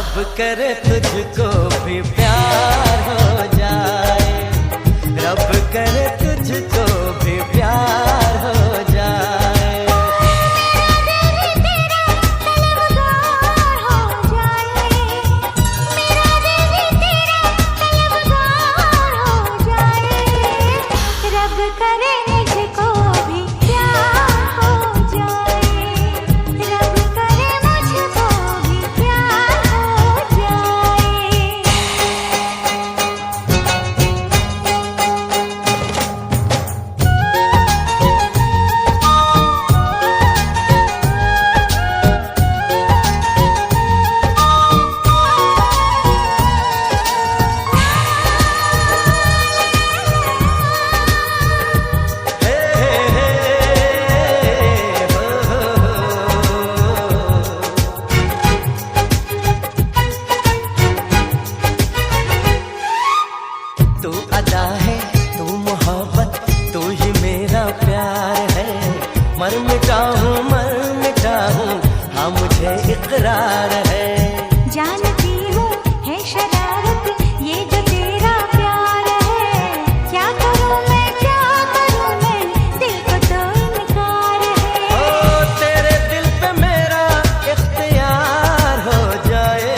रब करे तुझको भी प्यार हो जाए, रब करे तुझको भी प्यार हो जाए। तू अदा है, तू मोहब्बत, तू ही मेरा प्यार है। मर मिटा हूँ हाँ मुझे इकरार है। जानती हूँ है शरारत ये जो तेरा प्यार है। क्या करूँ मैं दिल को तो इनकार है। ओ तेरे दिल पे मेरा इख्तियार हो जाए,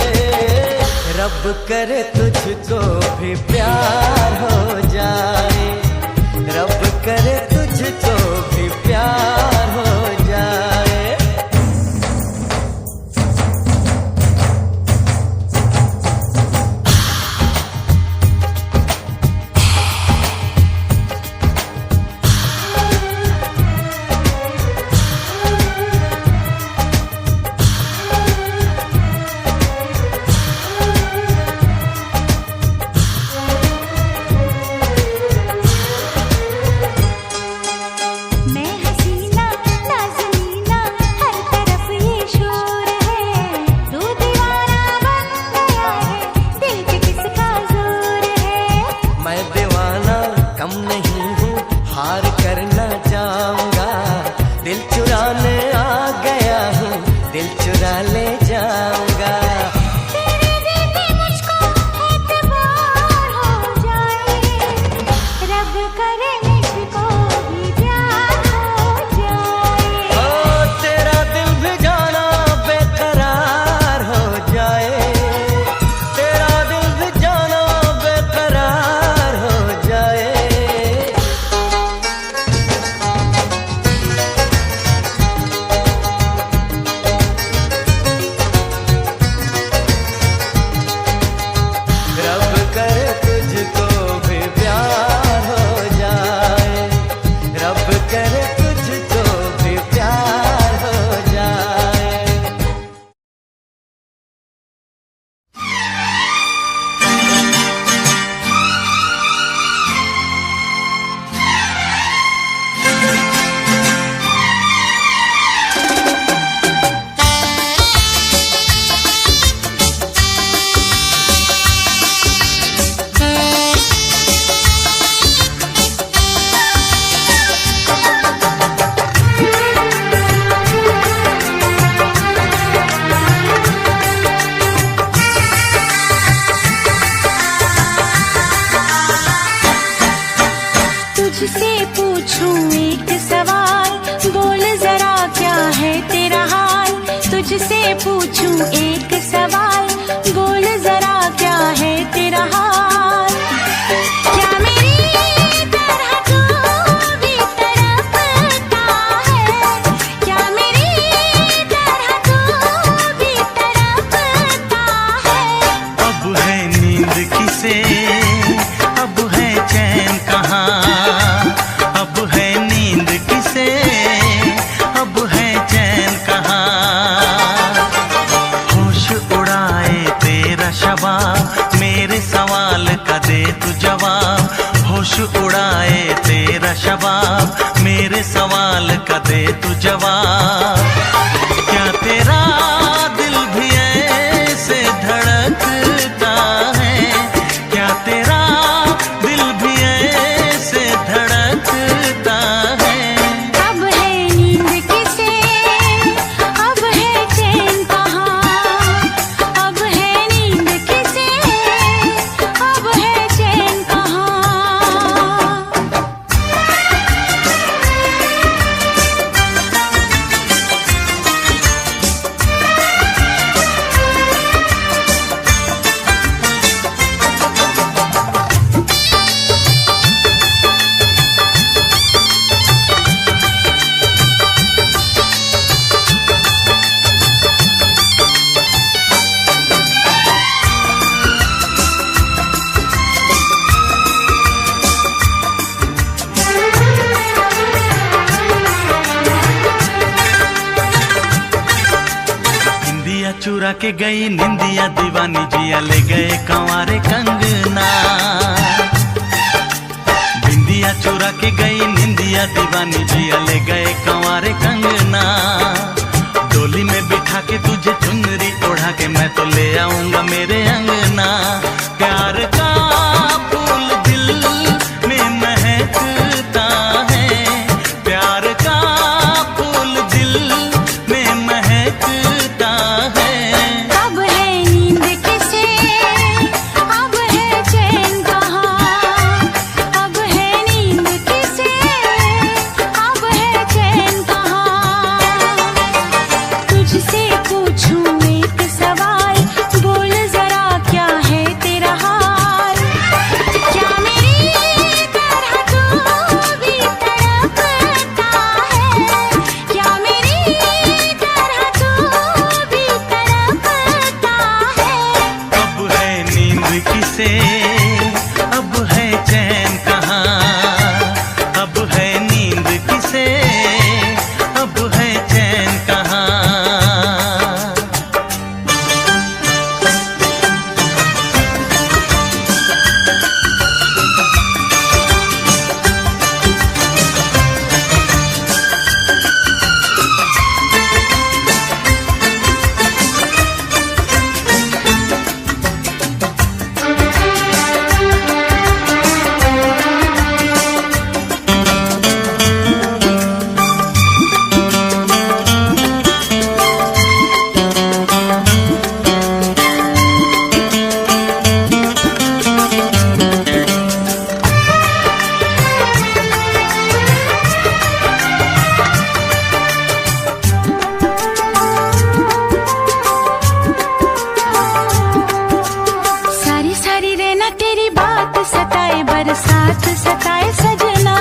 रब करे तुझको भी प्यार हो जाए, रब करे तुझको भी प्यार हो जाए। कम नहीं हूँ, हार करना चाहूँगा। दिल चुराने आ गया हूँ, दिल चुरा ले जाऊँगा। तेरे दिल पे मुझको एतबार हो जाए, रब करे मुझको भी प्यार हो जाए। ओ तेरा दिल भी जाना बेकरार हो जाए, तेरा दिल भी जाना बेकरार हो जाए। रब करे तुझको भी प्यार हो जाए, रब करे तुझको भी प्यार हो जाए। तुझसे पूछूं एक सवाल, बोल जरा क्या है तेरा हाल। तुझसे पूछूं एक सवाल, बोल जरा क्या है तेरा हाल। क्या मेरी तरह तू भी तड़पता है, क्या मेरी तरह तू भी तड़पता है। अब है नींद किसे, अब है चैन कहाँ। अब है नींद किसे, अब है चैन कहाँ। होश उड़ाए तेरा शबाब, मेरे सवाल का दे तू जवाब। होश उड़ाए तेरा शबाब, मेरे सवाल का दे तू जवाब। क्या तेरा दिल भी ऐसे धड़कता है, क्या तेरा दिल भी ऐसे धड़कता है। अब है नींद किसे, अब है चैन कहाँ। अब है चुरा के गई निंदिया दीवानी जिया ले गए कंवारे कंगना। बिंदिया चुरा के गई निंदिया दीवानी जिया ले गए कंवारे कंगना। डोली में बिठा के तुझे चुनरी ओढ़ा के मैं तो ले आऊंगा मेरे अंगना। प्यार का फूल दिल में महकता है, प्यार का फूल दिल में महकता है। अब है नींद किसे, अब है चैन कहाँ, अब है नींद किसे, अब है चैन कहाँ। तुझसे पूछूं एक सवाल, बोल जरा क्या है तेरा हाल। क्या मेरी तरह तू भी तड़पता है, क्या मेरी तरह तू भी तड़पता है। अब है नींद किसे, अब है चैन कहाँ। अब है नींद किसे, अब है चैन कहाँ। सारी सारी रहना तेरी बात सताए, बरसात सताए सजना।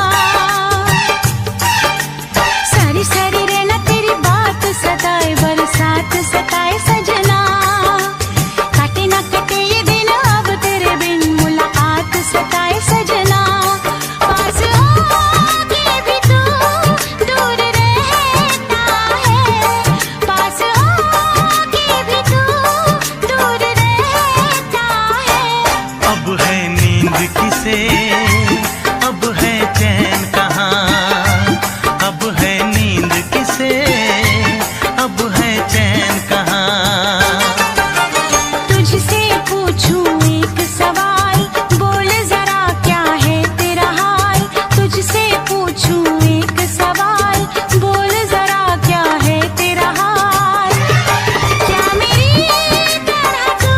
सारी सारी रहना तेरी बात सताए, बरसात सताए सजना। काटे ना कटे ये दिन अब तेरे बिन, मुलाकात सताए सजना। पास होके भी तू दूर रहता है, पास होके भी तू दूर रहता है। अब है नींद किसे, अब है चैन कहाँ। अब है नींद किसे, अब है चैन कहाँ। तुझसे पूछूं एक सवाल, बोल जरा क्या है तेरा हाल। तुझसे पूछूं एक सवाल, बोल जरा क्या है तेरा हाल। क्या मेरी तरह तू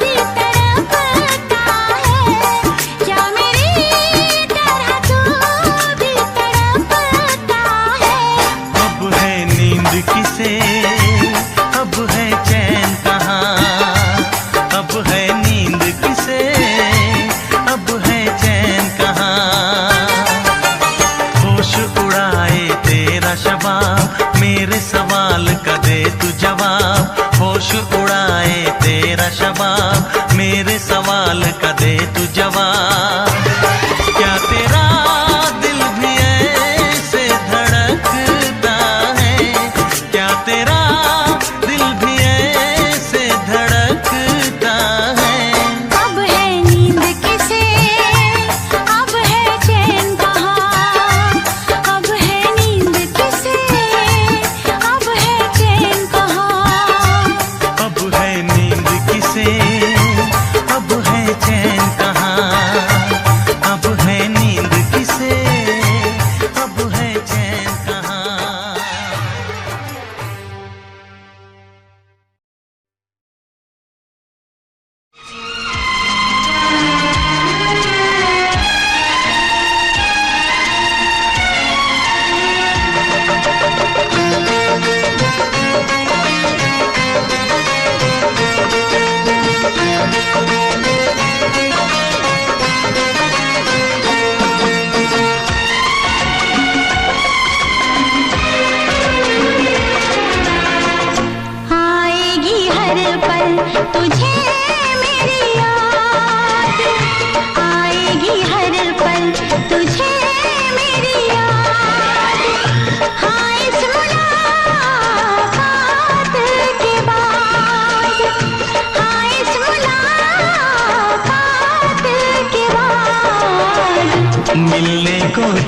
भी तड़पता है, क्या मेरी तरह तू भी तड़पता है। अब है नींद किसे, अब है चैन कहाँ। अब है नींद किसे, अब है चैन कहाँ। होश उड़ाए तेरा शबाब, मेरे सवाल का दे तू जवाब। होश उड़ाए तेरा शबाब, मेरे सवाल का दे तू जवाब। क्या तेरा दिल भी ऐसे धड़कता है, क्या तेरा दिल भी ऐसे धड़कता है। अब है नींद किसे, अब है चैन कहाँ। अब है नींद किसे, अब है चैन कहाँ। अब है नींद किसे,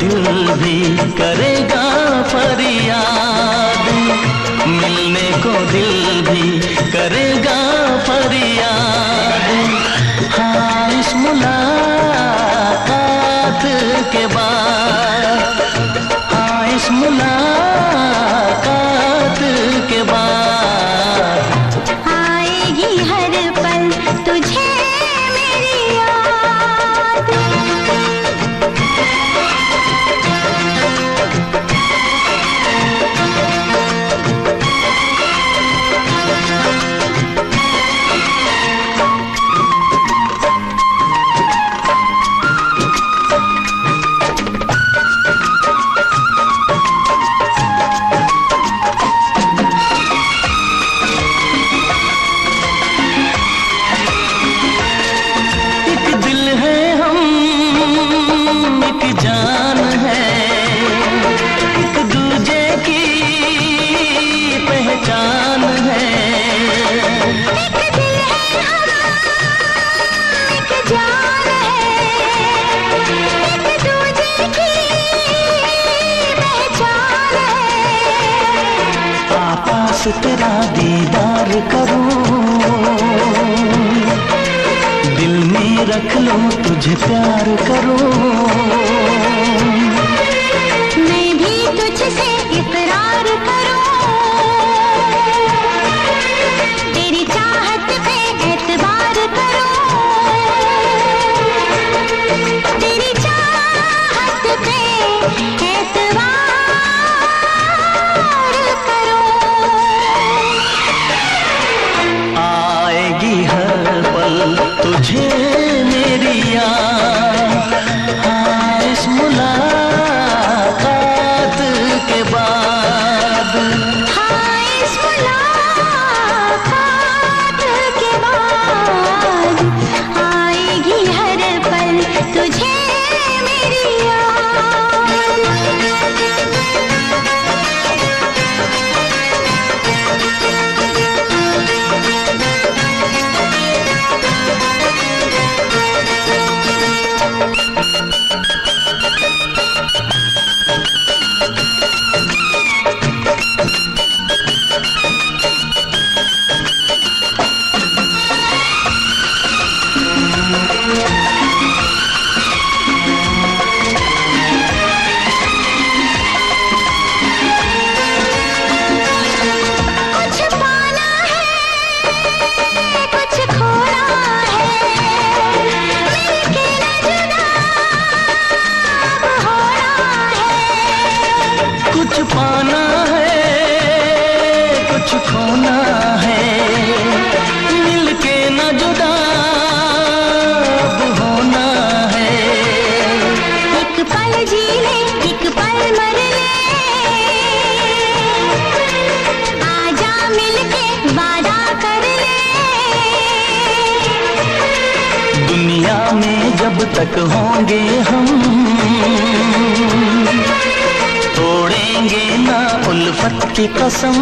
दिल भी करेगा फरियाद, मिलने को दिल भी करेगा फरियाद। हाँ, इस मुलाकात के बाद, हाँ इस मुलाकात के बाद आएगी हर पल तुझे मेरी याद। तेरा दीदार करूं, दिल में रख लूं तुझे प्यार करूं। मैं भी तुझसे इकरार करूं, तेरी चाहत पे एतबार करूं, तेरी चाहत पे एतबार करूं। आएगी हर पल तुझे मेरी याद, हाँ इस मुलाकात के बाद, हाँ इस मुलाकात के बाद आएगी हर पल तुझे मेरी याद। कुछ पाना है कुछ खोना है, मिलके न जुदा अब होना है। एक पल जी ले एक पल मर ले, आजा मिलके वादा कर ले। दुनिया में जब तक होंगे हम, तोड़ेंगे ना उल्फत की कसम,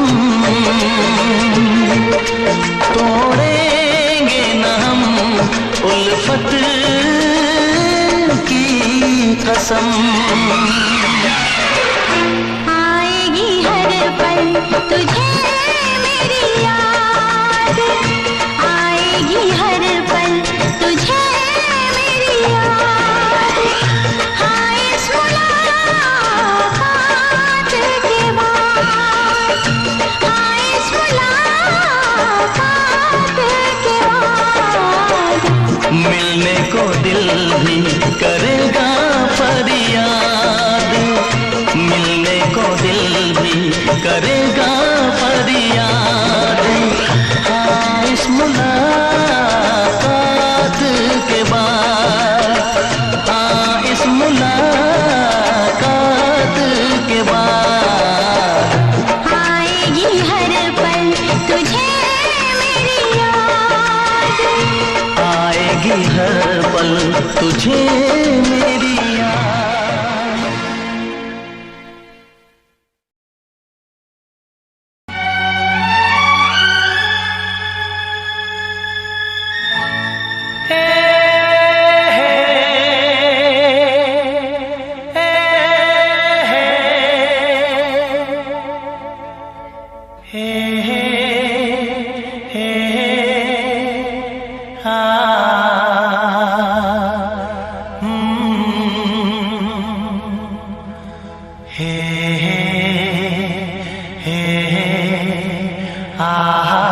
तोड़ेंगे ना हम उल्फत की कसम। आएगी हर पल तुझे मेरी याद, आएगी हर पल तुझे मेरी याद। हाँ इस मुलाकात के बाद, हाँ इस मुलाकात के बाद मिलने को दिल भी करेगा फरियाद, मिलने को दिल भी करेगा फरियाद। हाँ इस मुलाकात के बाद, हाँ इस मुलाकात के बाद आएगी हर पल तुझे मेरी याद, आएगी हर पल तुझे मेरी याद। हे हे आहा।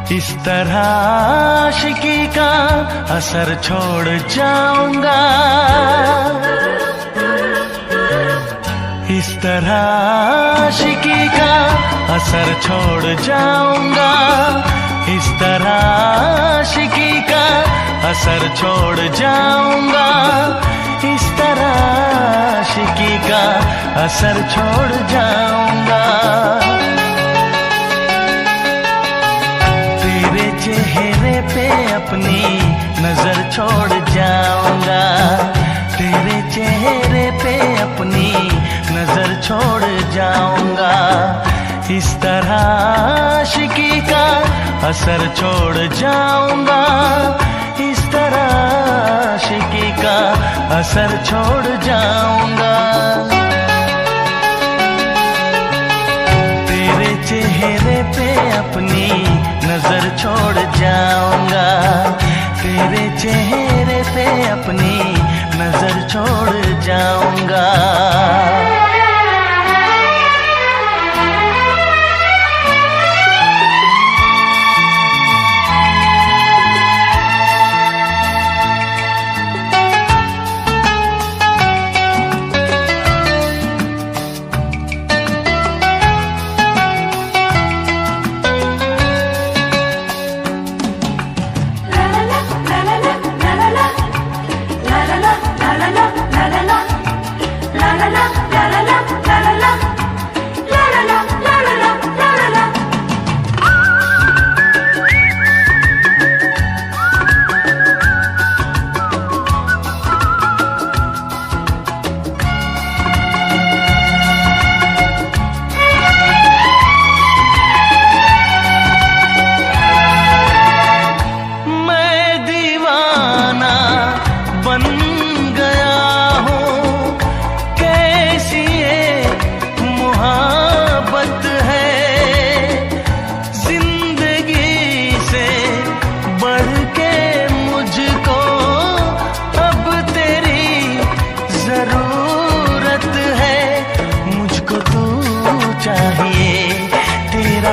इस तरह आशिकी का असर छोड़ जाऊंगा, इस तरह आशिकी का असर छोड़ जाऊंगा, इस तरह आशिकी का असर छोड़ जाऊंगा, इस तरह आशिकी का असर छोड़ जाऊंगा। तेरे चेहरे पे अपनी नजर छोड़ जाऊंगा, तेरे चेहरे पे अपनी नजर छोड़ जाऊंगा, इस तरह आशिकी का असर छोड़ जाऊंगा, इस तरह आशिकी का असर छोड़ जाऊंगा। तेरे चेहरे पे अपनी नजर छोड़ जाऊंगा, तेरे चेहरे पे अपनी नजर छोड़ जाऊंगा।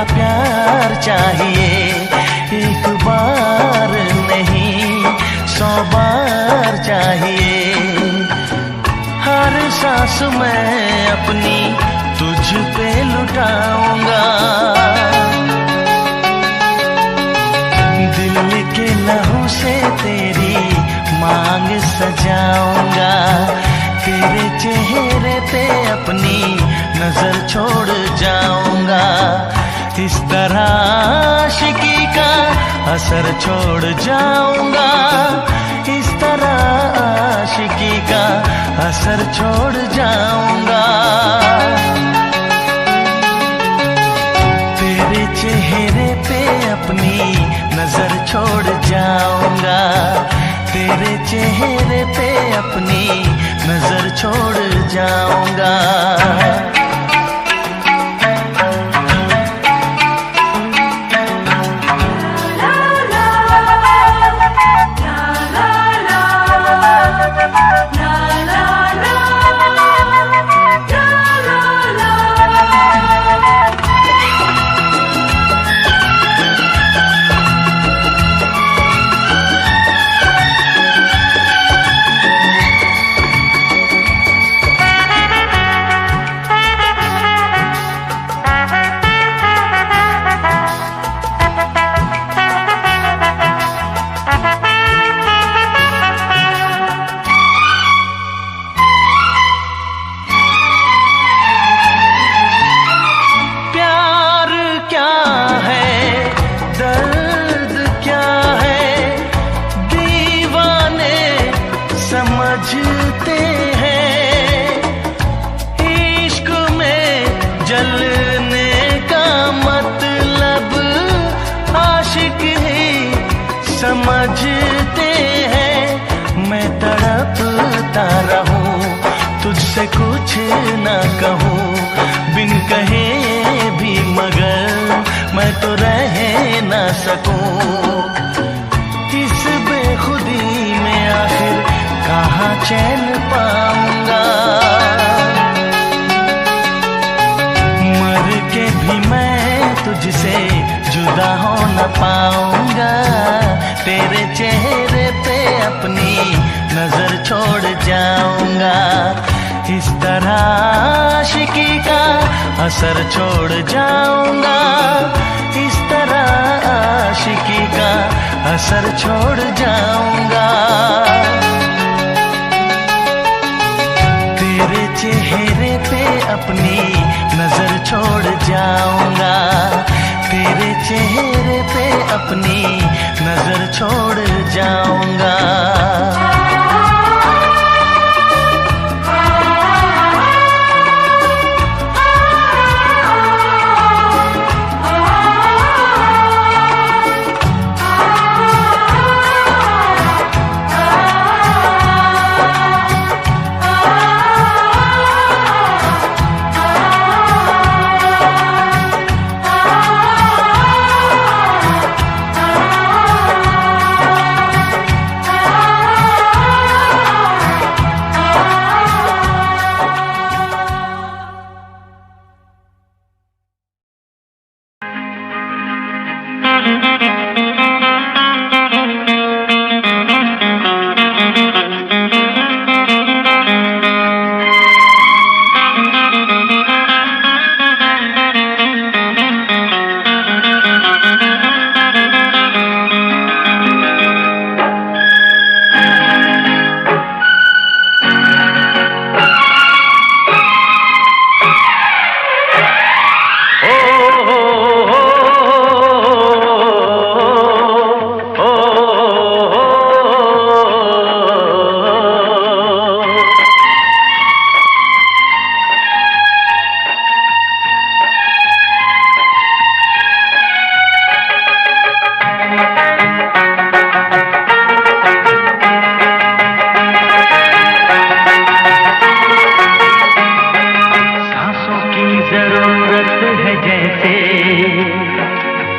प्यार चाहिए, एक बार नहीं 100 बार चाहिए, हर सांस मैं अपनी तुझ पे लुटाऊंगा, दिल के लहू से तेरी मांग सजाऊंगा, तेरे चेहरे पे अपनी नजर छोड़ जाऊंगा, इस तरह आशिकी का असर छोड़ जाऊंगा, इस तरह आशिकी का असर छोड़ जाऊंगा। तेरे चेहरे पे अपनी नजर छोड़ जाऊंगा, तेरे चेहरे पे अपनी नजर छोड़ जाऊंगा। समझते हैं, मैं तड़पता रहूं, तुझसे कुछ न कहूं, बिन कहे भी मगर मैं तो रह न सकूं। इस बेखुदी में आखिर कहाँ चैन पाऊंगा, मर के भी मैं तुझसे जुदा हो न पाऊंगा। तेरे चेहरे पे अपनी नजर छोड़ जाऊंगा, इस तरह आशिकी का असर छोड़ जाऊंगा, इस तरह आशिकी का असर छोड़ जाऊंगा। तेरे चेहरे पे अपनी नजर छोड़ जाऊंगा, तेरे चेहरे पे अपनी नजर छोड़ जाऊंगा।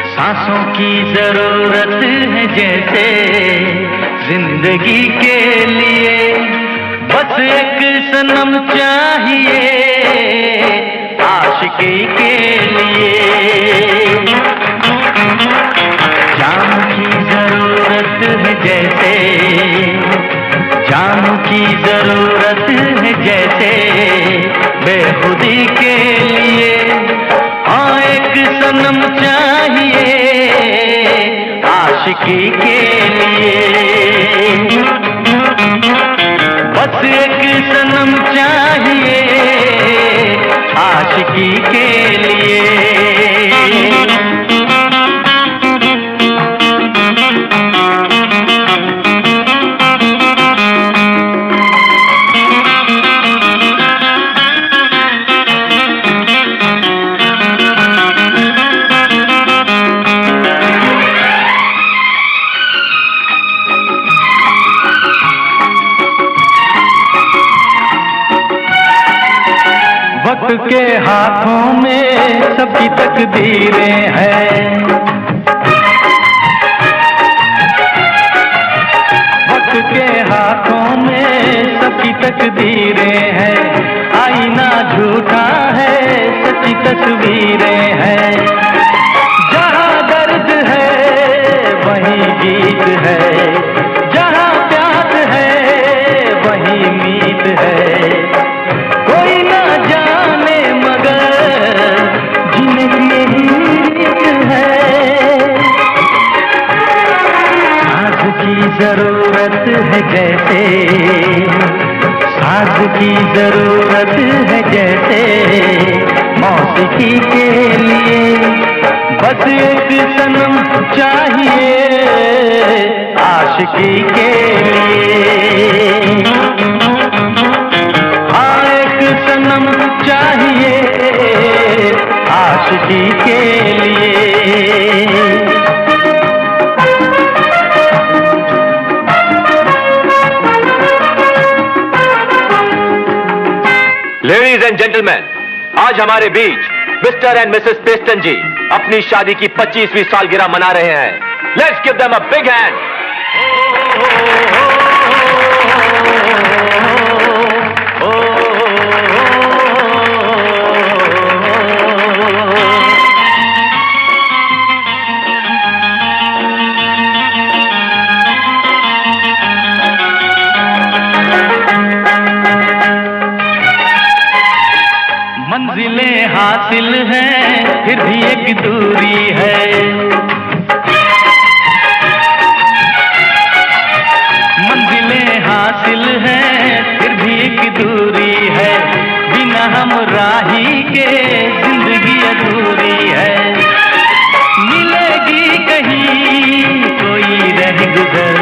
सांसों की जरूरत है जैसे जिंदगी के लिए, बस एक सनम चाहिए आशिकी के लिए। जान की जरूरत है जैसे, जान की जरूरत है जैसे बेखुदी के लिए। हाँ एक सनम चाहिए आशिकी के लिए, बस एक सनम चाहिए आशिकी के लिए। वक्त के हाथों में सबकी तकदीरें हैं, वक्त के हाथों में सबकी तकदीरें हैं। आईना झूठा है सच्ची तस्वीरें हैं, जहाँ दर्द है वहीं गीत है, जहाँ प्यास है वहीं मीत है। कोई ना जाने मगर जीने की रीत है। साज की जरूरत है जैसे, साज की जरूरत है जैसे मौसीकी के लिए। बस एक सनम चाहिए आशिकी के लिए। सनम चाहिए आशिकी के लिए। एंड जेंटलमैन, आज हमारे बीच मिस्टर एंड मिसेस पेस्टन जी अपनी शादी की 25वीं सालगिरह मना रहे हैं। Let's give them a big hand. मंजिलें हासिल हैं फिर भी एक दूरी है, मंजिलें हासिल हैं फिर भी एक दूरी है, बिना हम राही के जिंदगी अधूरी है। मिलेगी कहीं कोई रह गुजर,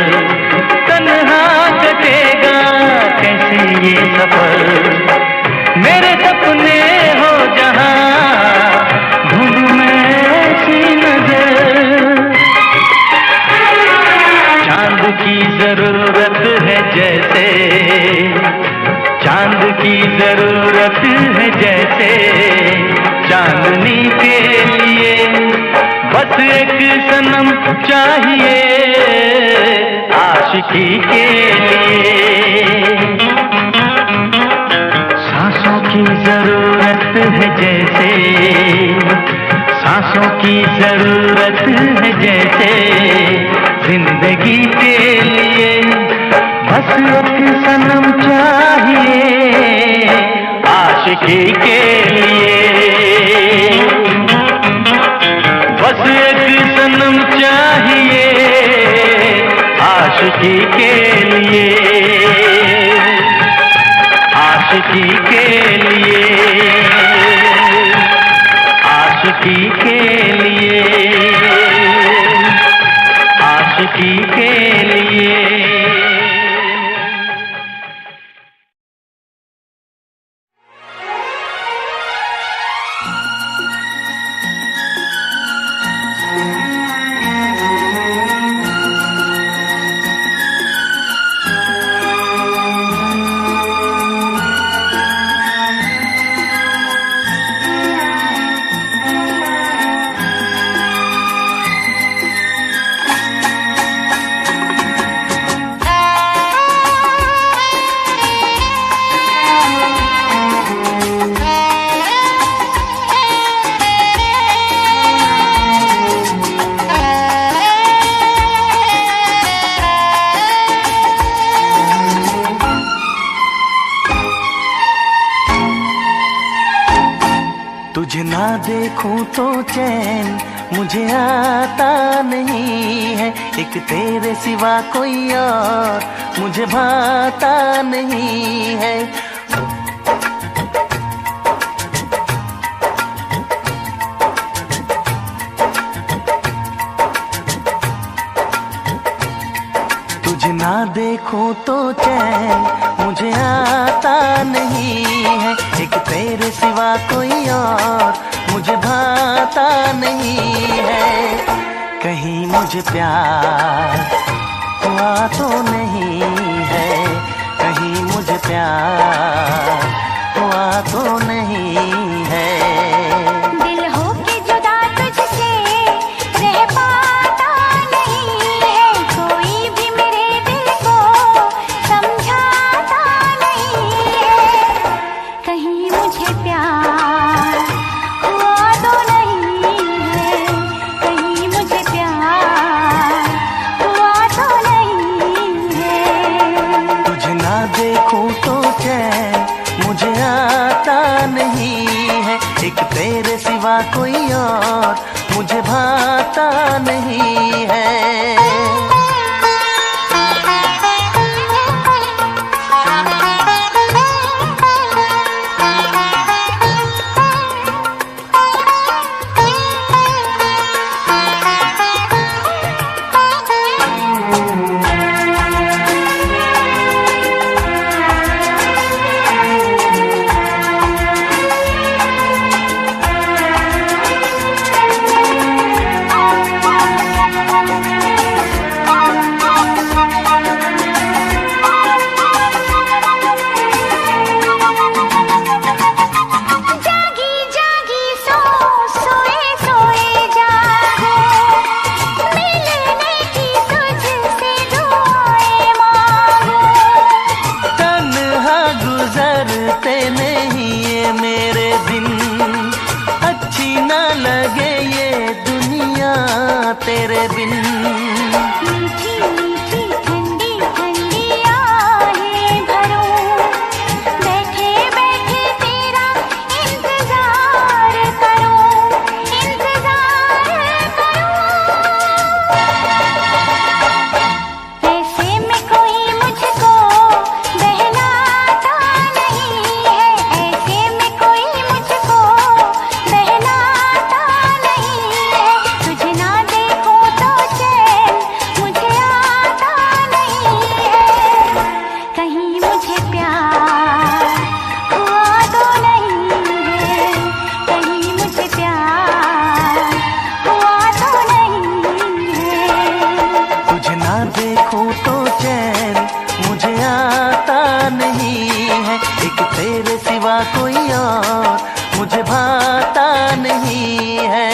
तन्हा कटेगा कैसे ये सफर। मेरे सपने हो जहां ढूंढूं मैं ऐसी नजर, चांद की जरूरत है जैसे, चांद की जरूरत है जैसे, चांदनी के लिए बस एक सनम चाहिए आशिकी के लिए। सांसों की जरूरत है जैसे, सांसों की जरूरत है जैसे, जिंदगी के लिए बस एक सनम चाहिए आशिकी के लिए। बस एक सनम चाहिए आशिकी के लिए, आशिकी के लिए, आशिकी के लिए, आशिकी के लिए। तुझे ना देखूं तो चैन मुझे आता नहीं है, एक तेरे सिवा कोई और मुझे भाता नहीं है। तुझे ना देखूं तो चैन मुझे आता नहीं है, एक तेरे सिवा कोई और मुझे भाता नहीं है। कहीं मुझे प्यार हुआ तो नहीं है, कहीं मुझे प्यार हुआ तो नहीं है। दिल हो के जुदा तुझसे रह पाता नहीं है, कोई भी मेरे दिल को समझाता नहीं है। कहीं मुझे प्यार हुआ तो नहीं है, कहीं मुझे प्यार हुआ तो नहीं है। तुझे ना देखूं तो चैन मुझे आता नहीं बिन। मीठी मीठी ठंडी ठंडी आहें भरूं, बैठे बैठे तेरा इंतजार करूं, इंतजार करूं। ऐसे में कोई मुझको बहलाता नहीं है, ऐसे में कोई मुझको बहलाता नहीं है। तुझे ना देखूं तो चैन मुझे आता नहीं है, कहीं मुझे प्यार हुआ तो नहीं है, कहीं मुझे प्यार हुआ तो नहीं है। तुझे ना देखूं तो चैन मुझे आता नहीं है, एक तेरे सिवा कोई और मुझे भाता नहीं है।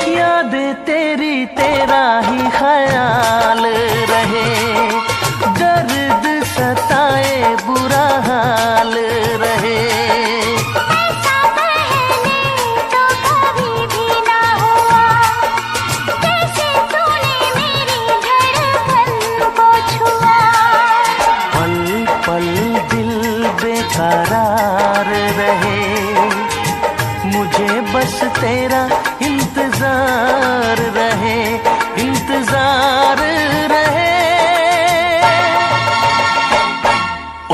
यादें तेरी तेरा ही ख्याल रहे, दर्द सताए बुरा हाल रहे। ऐसा पहले तो कभी भी ना हुआ, कैसे तूने मेरी धड़कन को छुआ। पल पल दिल बेकरार रहे, मुझे बस तेरा इंतजार रहे, इंतजार रहे।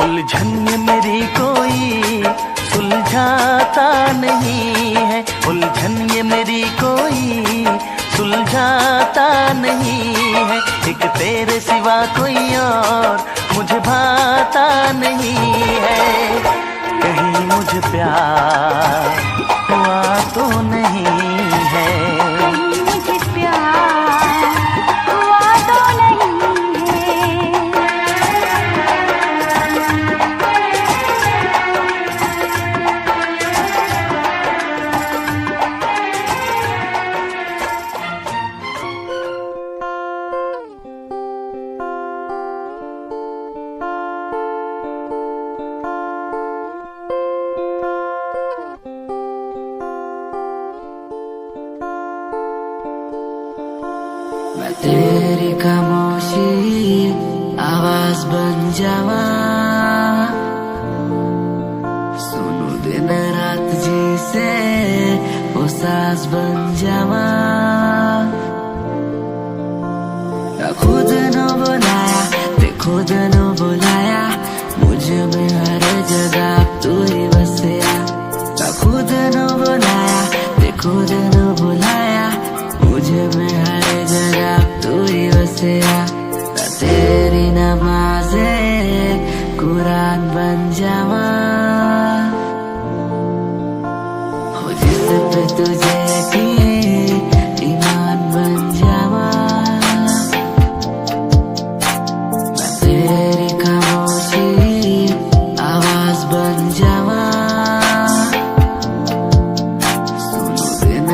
उलझन ये मेरी कोई सुलझाता नहीं है, उलझन ये मेरी कोई सुलझाता नहीं है, एक तेरे सिवा कोई और मुझे भाता नहीं है, कहीं मुझे प्यार हुआ तो नहीं है। कहीं मुझे प्यार हुआ तो नहीं है। मैं तेरी खामोशी आवाज बन जावा, सुनू दिन रात जी से वो सास बन जावा। ना खुद न बुलाया ते खुद न बुलाया, मुझे में हर जगह तू ही बसया। ना खुद न बुलाया ते खुद न बुलाया, मुझे में हर जगह तू ही बसया। ना तेरी नमाज़े कुरान बन जावा, हो जिस पे तुझे यकीन ईमान बन जावा। मैं तेरी खामोशी आवाज बन जावा, सुनो दिन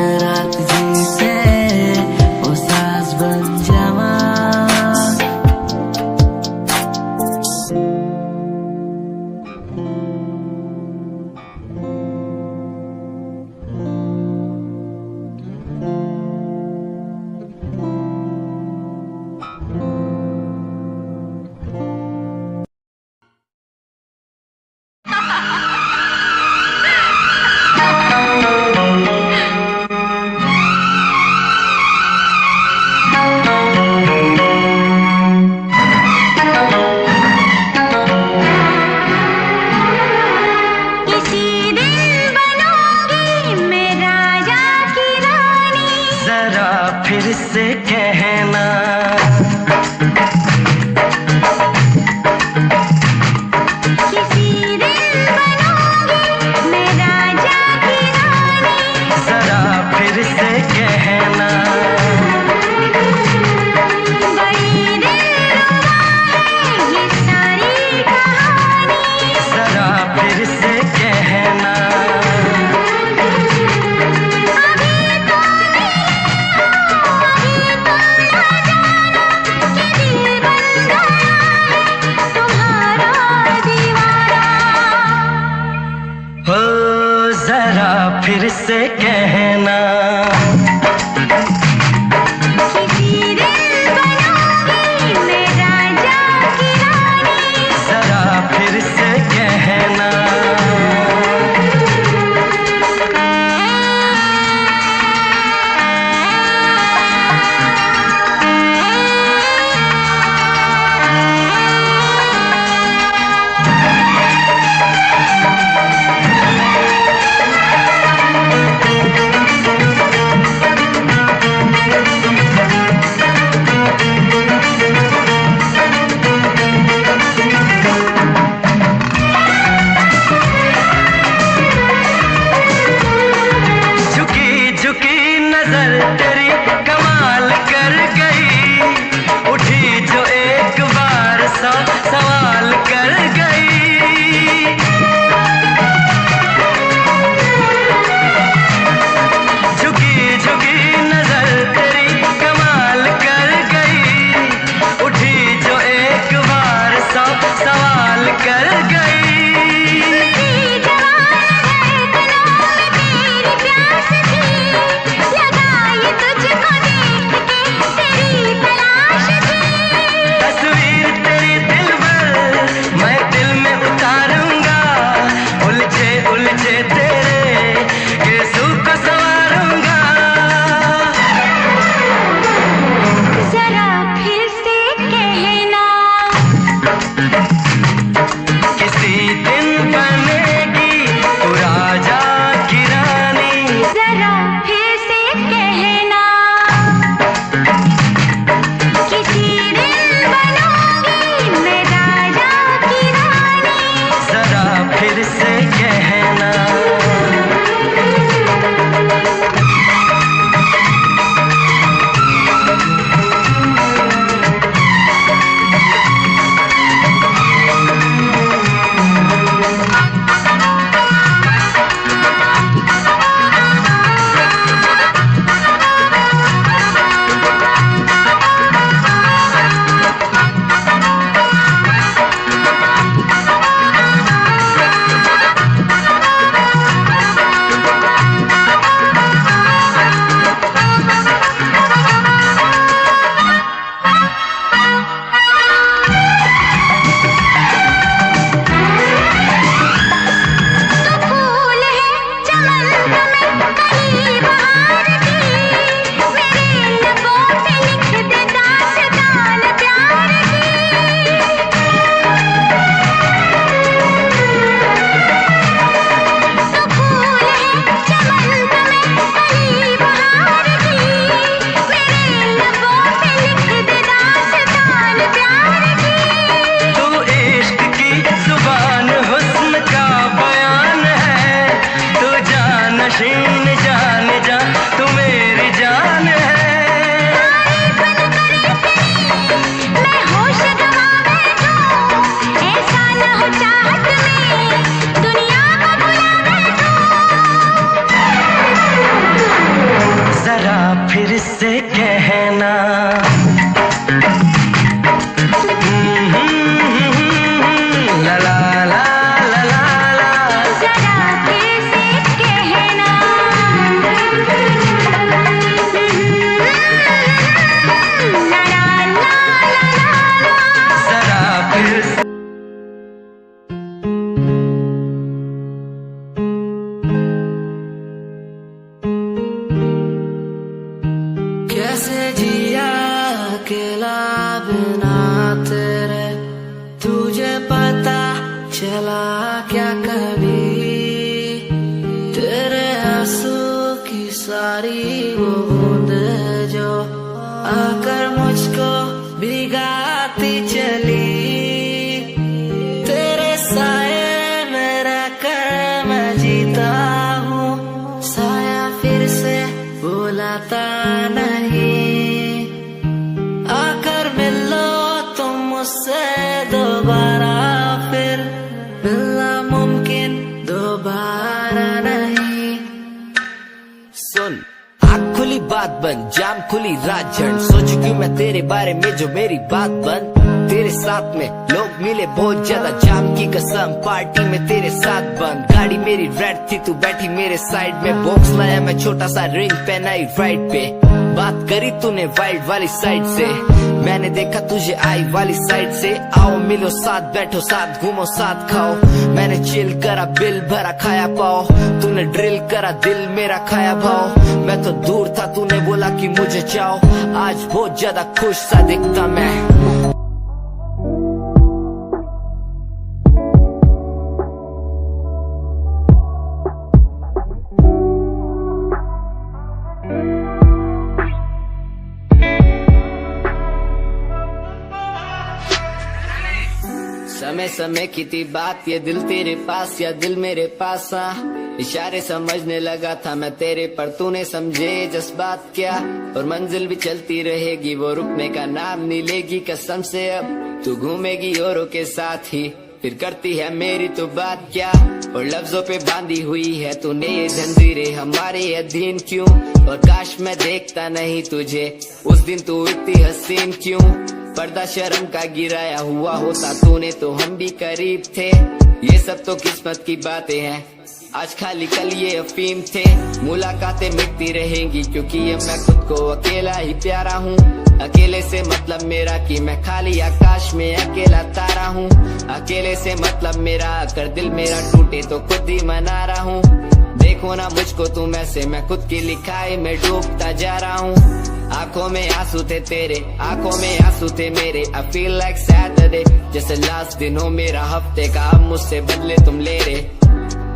बिना तेरे तुझे पता चला क्या कभी तेरे आंसू की सारी वो बूंद जो आकर मुझको भिगाती चली तेरे साए में रहकर मैं जीता हूँ साया फिर से बुलाता नहीं आकर मिलो तुम मुझसे दोबारा फिर मिलना मुमकिन दोबारा नहीं सुन आँख खुली बात बन जाम खुली रात झड़ सोच क्यों मैं तेरे बारे में जो मेरी बात बन तेरे साथ में लोग मिले बहुत ज्यादा जाम की कसम पार्टी में तेरे साथ बंद गाड़ी मेरी रेड थी तू बैठी मेरे साइड में बॉक्स लाया मैं छोटा सा रिंग पहनाई राइट पे बात करी तूने वाइल्ड वाली साइड से मैंने देखा तुझे आई वाली साइड से आओ मिलो साथ बैठो साथ घूमो साथ खाओ मैंने चिल करा बिल भरा खाया पाओ तूने ड्रिल करा दिल मेरा खाया भाव मैं तो दूर था तूने बोला कि मुझे चाहो आज बहुत ज्यादा खुश सा दिखता मैं समय समय की थी बात ये दिल तेरे पास या दिल मेरे पास इशारे समझने लगा था मैं तेरे पर तूने समझे जज्बात क्या और मंजिल भी चलती रहेगी वो रुकने का नाम नहीं लेगी कसम से अब तू घूमेगी औरों के साथ ही फिर करती है मेरी तो बात क्या और लफ्जों पे बांधी हुई है तूने ये जंजीरें हमारे अधीन क्यों और काश मैं देखता नहीं तुझे उस दिन तू इतनी हसीन क्यों पर्दा शर्म का गिराया हुआ होता तूने तो हम भी करीब थे ये सब तो किस्मत की बातें हैं आज खाली कल ये अफीम थे मुलाकातें मिटती रहेंगी क्योंकि ये मैं खुद को अकेला ही प्यारा हूँ अकेले से मतलब मेरा कि मैं खाली आकाश में अकेला तारा हूँ अकेले से मतलब मेरा अगर दिल मेरा टूटे तो खुद ही मना रहा हूँ देखो ना मुझको तुम ऐसे मैं खुद की लिखाई में डूबता जा रहा हूँ आंखों में आंसू थे तेरे आंखों में आंसू थे मेरे I feel like Saturday जैसे लास्ट दिन हो मेरा हफ्ते का अब मुझसे बदले तुम ले रहे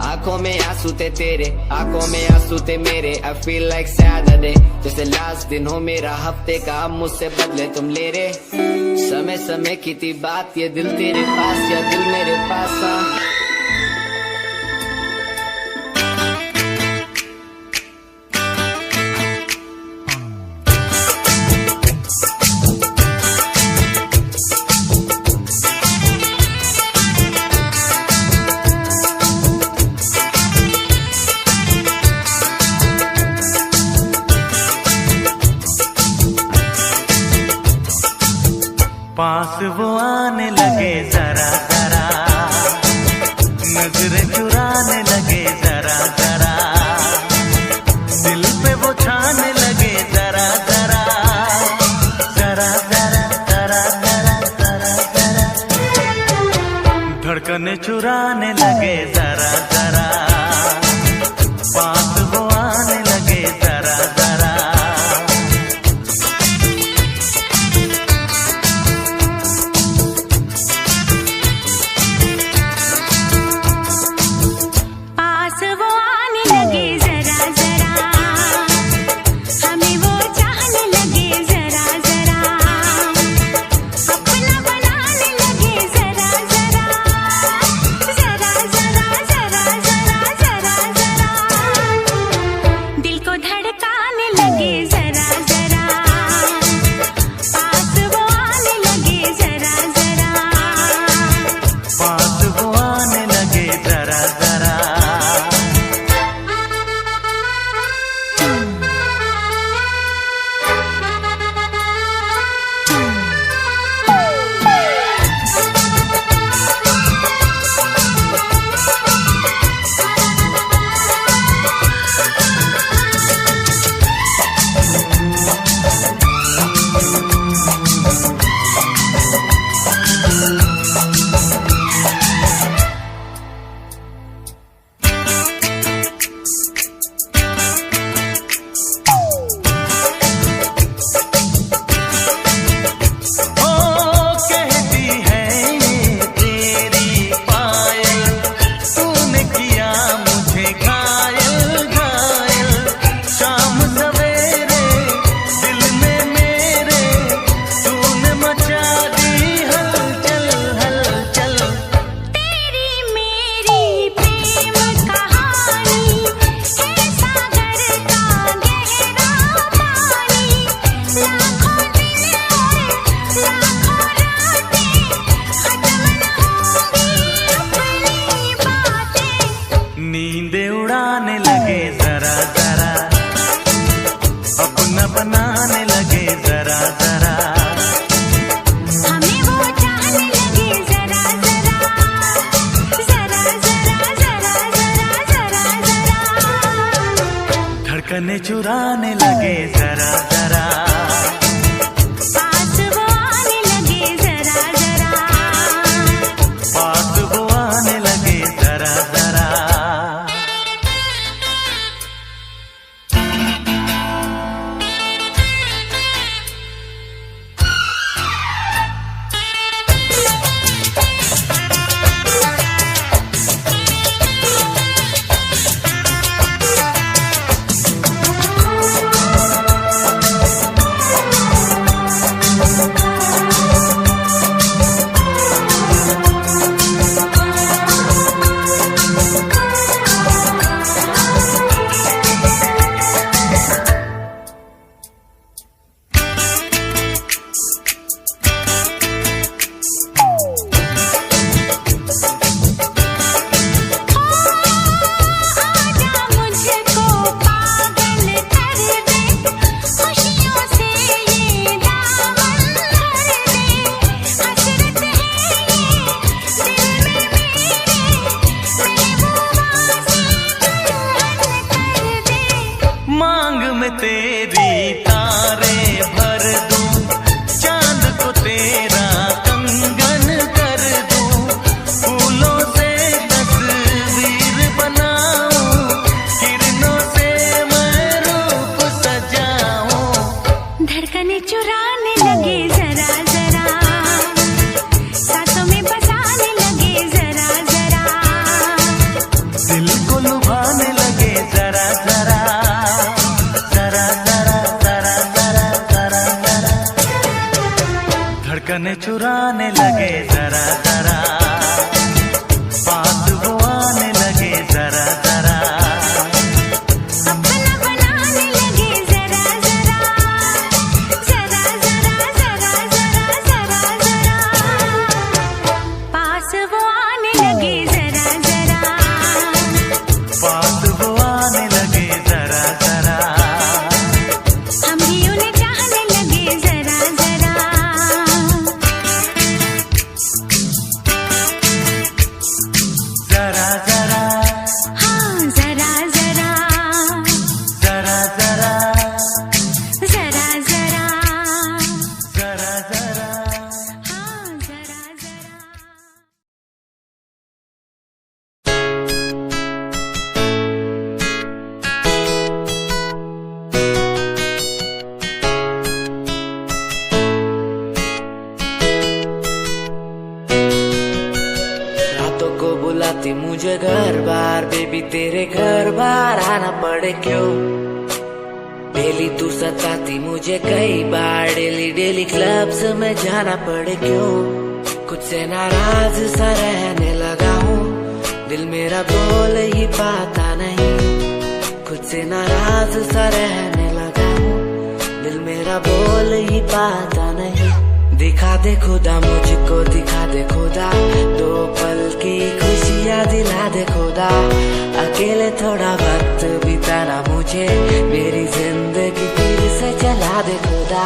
आंखों में आंसू थे तेरे आंखों में आंसू थे मेरे I feel like Saturday जैसे लास्ट दिन हो मेरा हफ्ते का अब मुझसे बदले तुम ले रहे समय समय की थी बात ये दिल तेरे पास या दिल मेरे पास पास वो आने लगे जरा जरा नजरें चुराने लगे जरा जरा दिल पे वो छाने लगे जरा जरा जरा जरा जरा जरा जरा जरा धड़कने चुराने लगे जरा जरा पास वो आने लगे जरा जरा जरा धड़कने चुराने लगे जरा जरा, पास वो आने लगे जरा जरा, पास वो आने लगे जरा जरा। तेरी तारे भर दूं, चांद को तेरा कंगन कर दूं, फूलों से तस्वीर बनाऊं, किरणों से मैं रूप सजाऊं। धड़कने चुराने लगे जरा जरा, सांसों में बसाने लगे जरा जरा, दिल को लुभाने लगे जरा जरा, धड़कने चुराने लगे जरा जरा, पास वो आने लगे जरा जरा, अपना बनाने लगे जरा जरा, जरा जरा जरा जरा जरा जरा, पास वो आने लगे जरा जरा, पास वो आने लगे जरा जरा, हम भी उन्हें चाहने लगे जरा जरा, जरा जरा, हाँ जरा जरा, जरा जरा, जरा जरा, जरा जरा। हाँ जरा जरा। रातों को बुलाती मुझे घर बार, बेबी तेरे घर बार आना पड़े क्यों? डेली तू सताती मुझे कई बार, डेली डेली क्लब्स में जाना पड़े क्यों? खुद से नाराज सा रहने लगा हूँ, दिल मेरा बोल ही पाता नहीं। खुद से नाराज सा रहने लगा हूँ, दिल मेरा बोल ही पाता नहीं। दिखा दे खुदा मुझको, दिखा दे खुदा, दो पल की खुशियाँ दिला दे खुदा। अकेले थोड़ा वक्त बिताना मुझे, मेरी जिंदगी फिर से चला दे खुदा।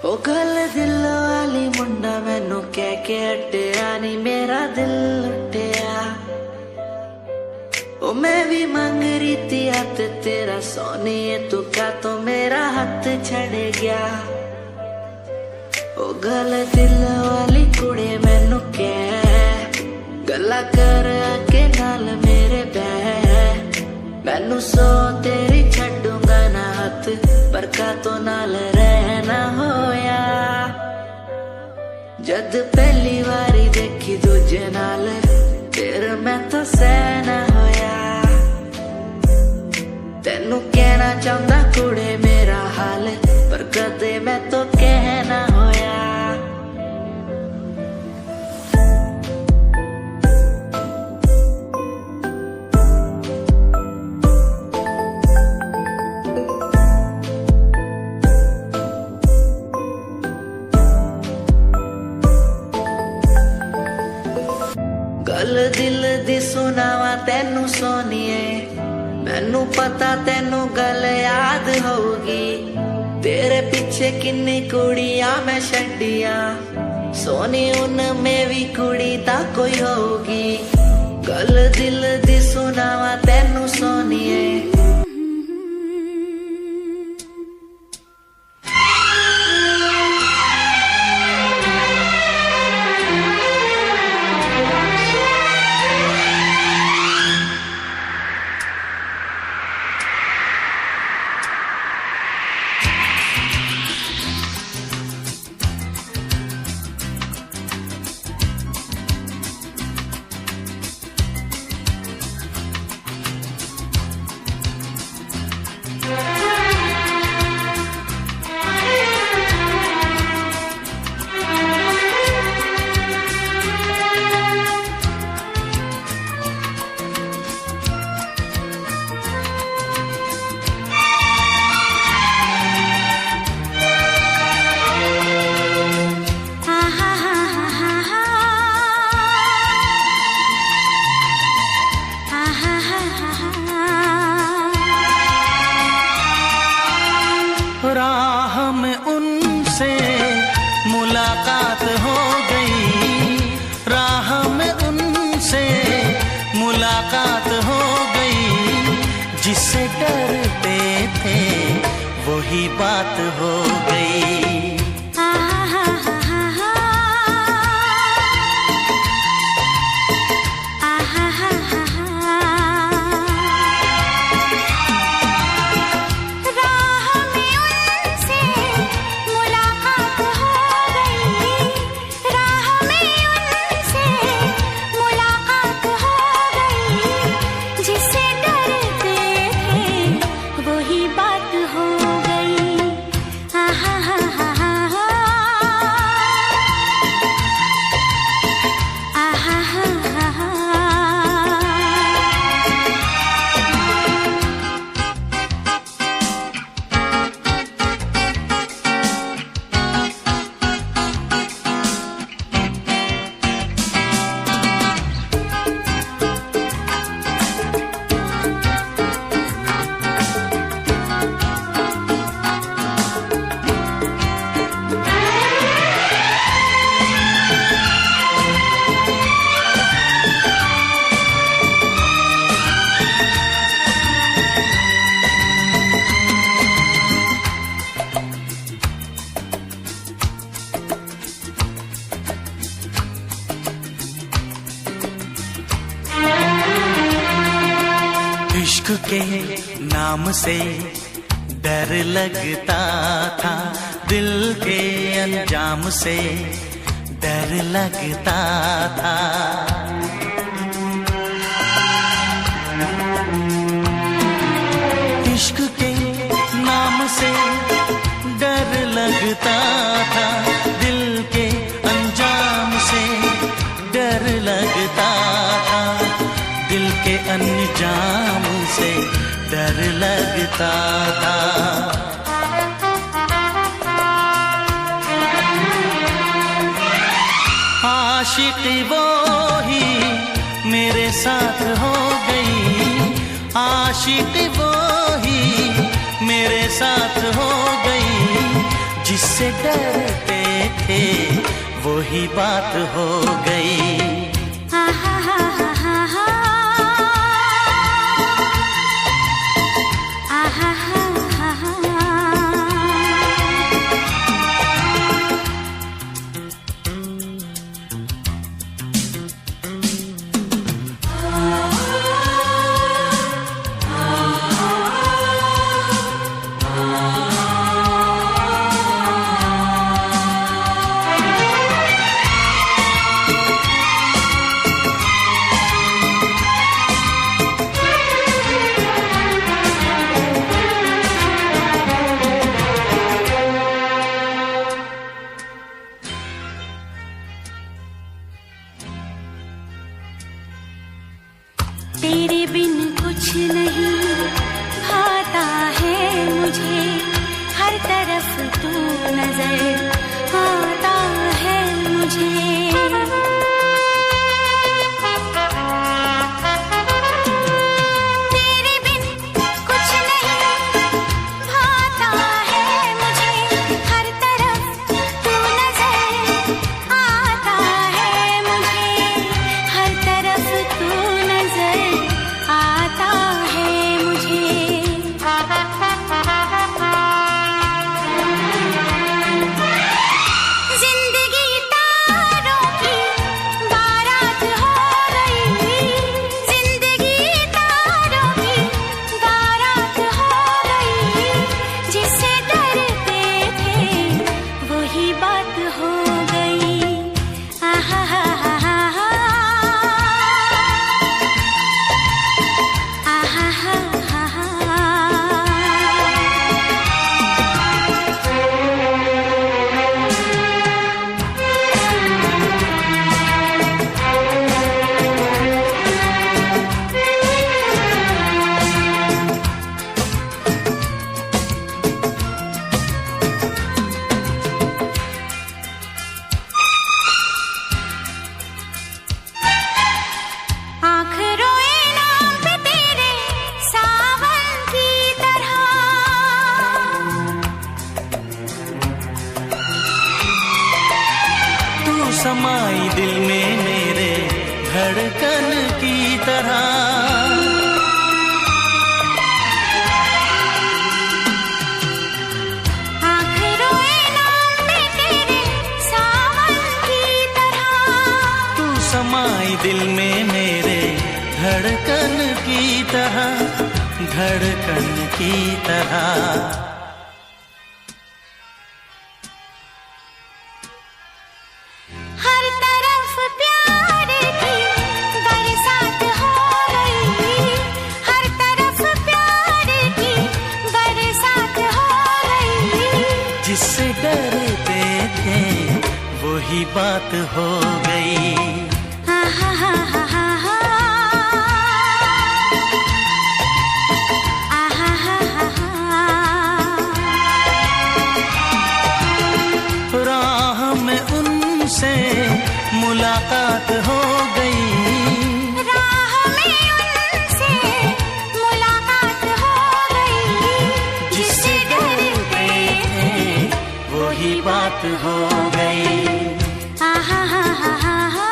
ओ गल दिल वाली मुंडा मैनू कह के हटिया नी, मेरा दिल लुटिया। ओ मैं भी मंग रही थी हाथ तेरा सोनिए, तू का तो मेरा हाथ छड़ गया। ओ गल दिल वाली कुड़े मैनू कह, गल्ला कर के नाल मेरे बह। मैनू सो तेरी छड्डूंगा ना हाथ, पर का तो नाल रहना होया। जद पहली बारी देखी दूजे नाल, फिर मैं तो सहना होया। तेनू कहना चाहता कुड़े मेरा हाल, पर कदे मैं तो कहना होया। गल दिल दी सुनावा तेनू सोनिए, मैनू पता तेनू गल याद होगी। तेरे पीछे किन्नी कुड़ियां मैं छड्डियां, सोनी उनमें भी कुड़ी ता कोई होगी। गल दिल दी सुनावा तेनू सोनिए। राह में उनसे मुलाकात हो गई, राह में उनसे मुलाकात हो गई। जिससे डरते थे वही बात हो गई। इश्क के नाम से डर लगता था, दिल के अंजाम से डर लगता था। इश्क के नाम से डर लगता था, दिल के अंजाम से डर लगता था। दिल के अंजाम से डर लगता था। आशिकी वो ही मेरे साथ हो गई, आशिकी वो ही मेरे साथ हो गई। जिससे डरते थे वही बात हो गई। तेरे बिन कुछ नहीं भाता है मुझे, हर तरफ तू नजर आता है मुझे। बात हो गई। आहा हा हा हा हा, आहा हा हा हा। आँख रोए नाम पे तेरे सावन की तरह, तू समाई दिल में मेरे धड़कन की तरह। आँख रोए नाम पे तेरे सावन की तरह, तू समाई दिल में मेरे धड़कन की तरह, धड़कन की तरह। हर तरफ प्यार की बरसात हो गई, हर तरफ प्यार की बरसात हो गई। जिससे डरते थे वही बात हो गई। आहा हा हा हा हा, आहा हा हा हा। राह में उनसे मुलाकात हो गई, राह में उनसे मुलाकात हो गई। जिससे डरते थे वही बात हो गई। आहा हा हा हा हा,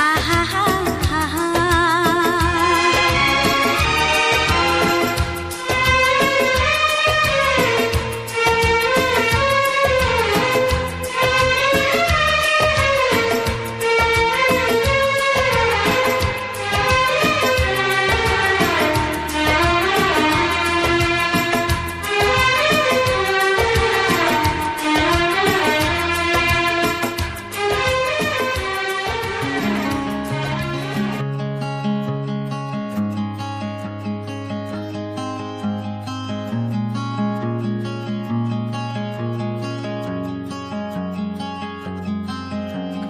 आहा हा हा हा।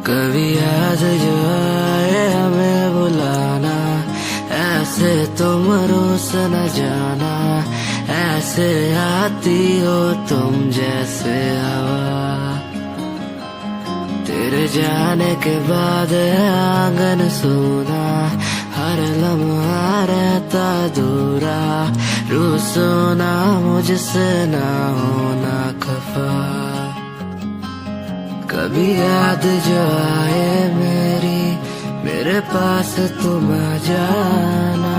कभी याद जो आए हमें बुलाना, ऐसे तुम रोस न जाना, ऐसे आती हो तुम जैसे हवा। तेरे जाने के बाद आंगन सूना, हर लम्हा रहता दूरा, रूसो ना मुझसे ना होना खफा। कभी याद जो आए मेरे पास तुम आ जाना,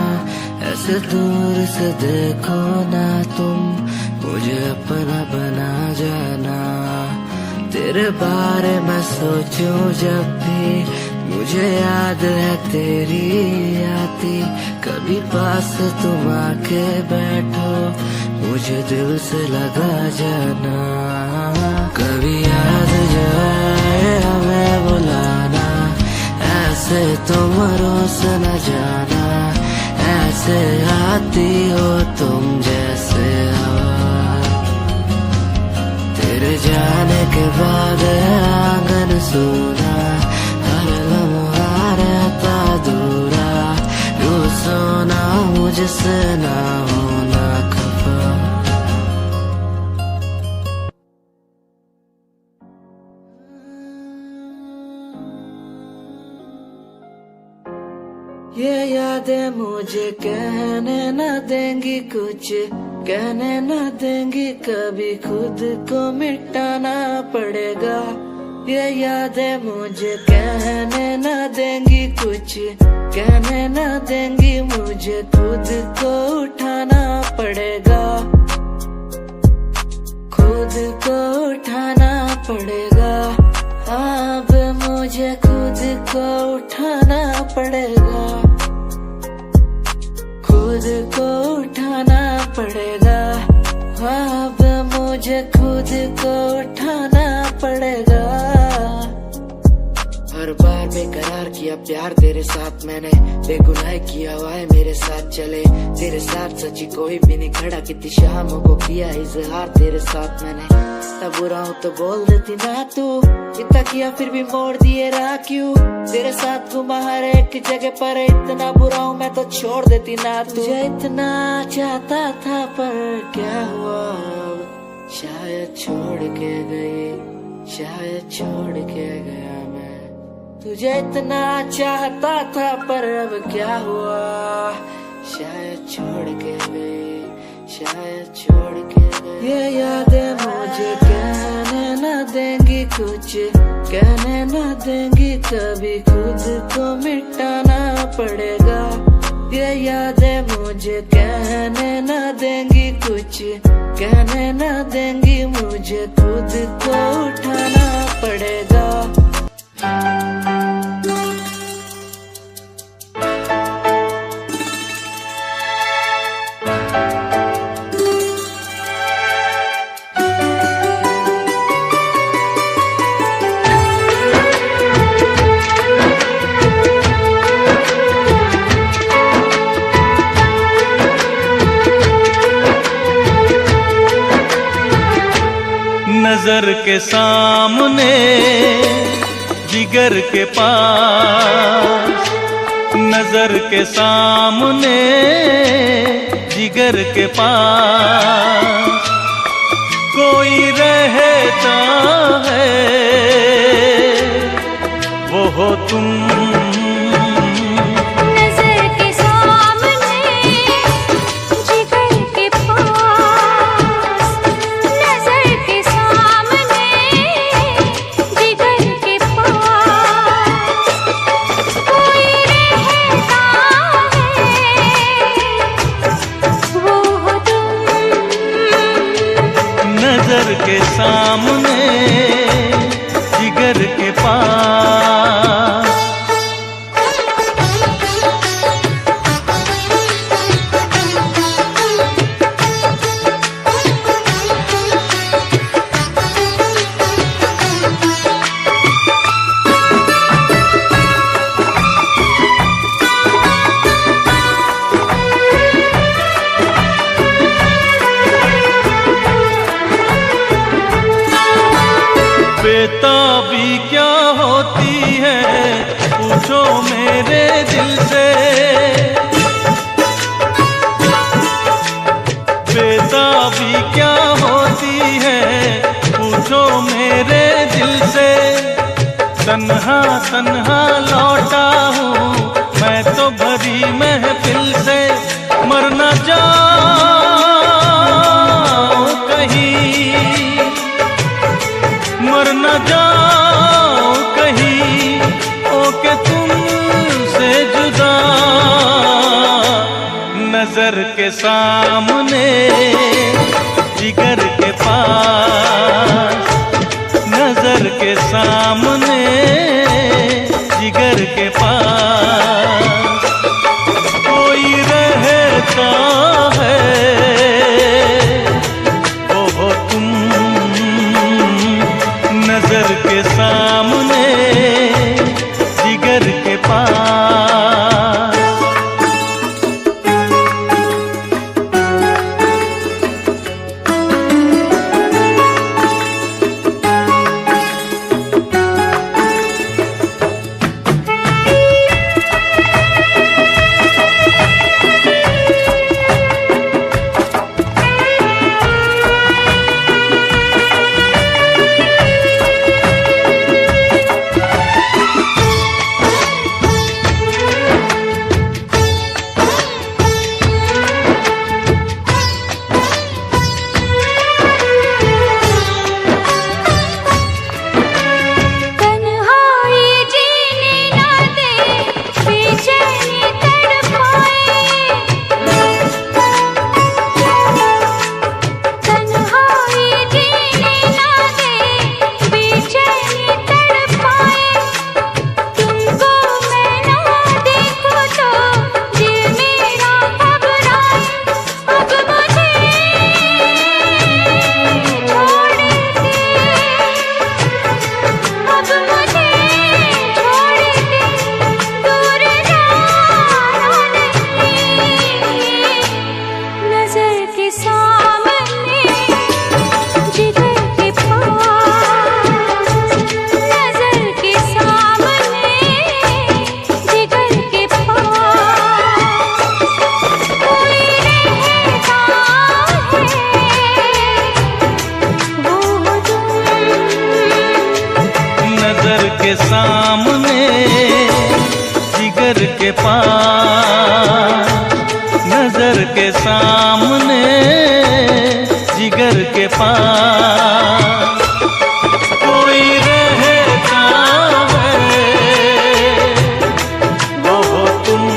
ऐसे दूर से देखो ना तुम, मुझे अपना बना जाना। तेरे बारे में सोचूं जब भी, मुझे याद है तेरी आती। कभी पास तुम आके बैठो, मुझे दिल से लगा जाना। कभी याद जो आए हमें बुलाना, ऐसे तुम रोस न जाना, ऐसे आती हो तुम जैसे हवा। तेरे जाने के बाद आंगन सूना, हर लम्हा रहता दूरा, रूसो ना मुझसे ना होना खफा। ये यादें मुझे कहने न देंगी कुछ, कहने न देंगी कभी, खुद को मिटाना पड़ेगा। ये यादें मुझे कहने न देंगी कुछ, कहने न देंगी मुझे, खुद को उठाना पड़ेगा, खुद को उठाना पड़ेगा। अब मुझे खुद को उठाना पड़ेगा, खुद को उठाना पड़ेगा। अब मुझे खुद को उठाना पड़ेगा। हर बार बेकरार किया प्यार तेरे साथ मैंने, बेगुनाह किया हुआ है मेरे साथ चले। तेरे साथ सच्ची कोई भी नहीं खड़ा, कितनी शामों को किया इजहार तेरे साथ मैंने। तब बुरा हूँ तो बोल देती ना तू, इतना किया फिर भी मोड़ दिए राह क्यों। तेरे साथ घुमा हर एक जगह पर, इतना बुरा हूँ मैं तो छोड़ देती ना तू। तुझे इतना चाहता था पर क्या हुआ, शायद छोड़ के गई, शायद छोड़ के गया मैं। तुझे इतना चाहता था पर अब क्या हुआ, शायद छोड़ के गई, शायद छोड़ के गई। ये यादें मुझे कहने न देंगी कुछ, कहने न देंगी कभी, खुद को मिटाना पड़ेगा। ये यादें मुझे कहने न देंगी कुछ, कहने न देंगी मुझे, खुद को उठाना पड़ेगा। नजर के सामने जिगर के पास, नजर के सामने जिगर के पास कोई रहता है, वो हो तुम। नजर के सामने जिगर के पास, बेताबी क्या होती है पूछो मेरे दिल से, बेताबी क्या होती है पूछो मेरे दिल से। तन्हा तन्हा लौटा हूँ मैं तो भरी महफिल से, मर न जाऊं कहीं, मर न जाओ कहीं, ओके तुमसे जुदा। नजर के सामने जिगर के पास, नजर के सामने जिगर के पास कोई रहता है, वो हो तुम। नजर के सामने जिगर के पास, के सामने, जिगर के पास, नजर के सामने, जिगर के पास कोई रहता है, वो हो तुम।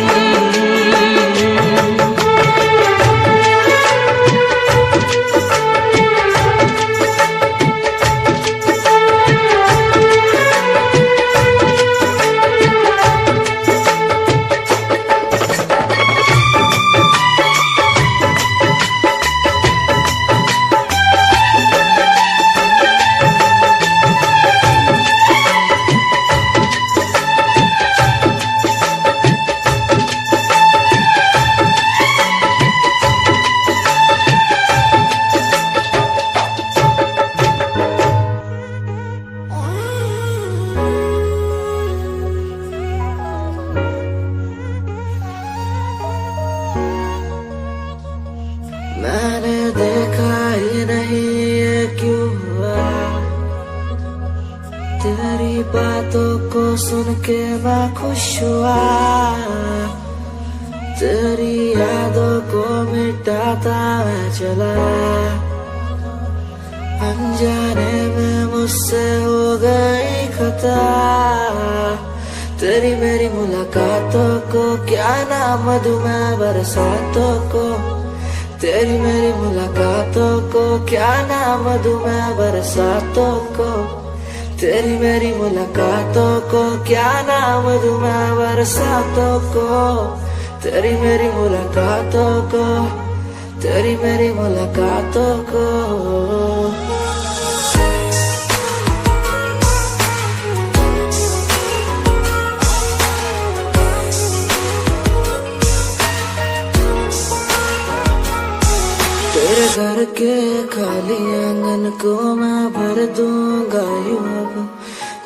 मैंने देखा ही नहीं ये क्यों हुआ, तेरी बातों को सुन के मैं खुश हुआ, तेरी यादों को मिटाता मैं चला, अनजाने में मुझसे हो गई खता, तेरी मेरी मुलाकातों को क्या नाम दूं मैं बरसातों को, तेरी मेरी मुलाकातों को क्या नाम दूं मैं बरसातों को, तेरी मेरी मुलाकातों को क्या नाम दूं मैं बरसातों को, तेरी मेरी मुलाकातों को, तेरी मेरी मुलाकातों को। तेरे घर के खाली आंगन को मैं भर दूंगा यूं अब,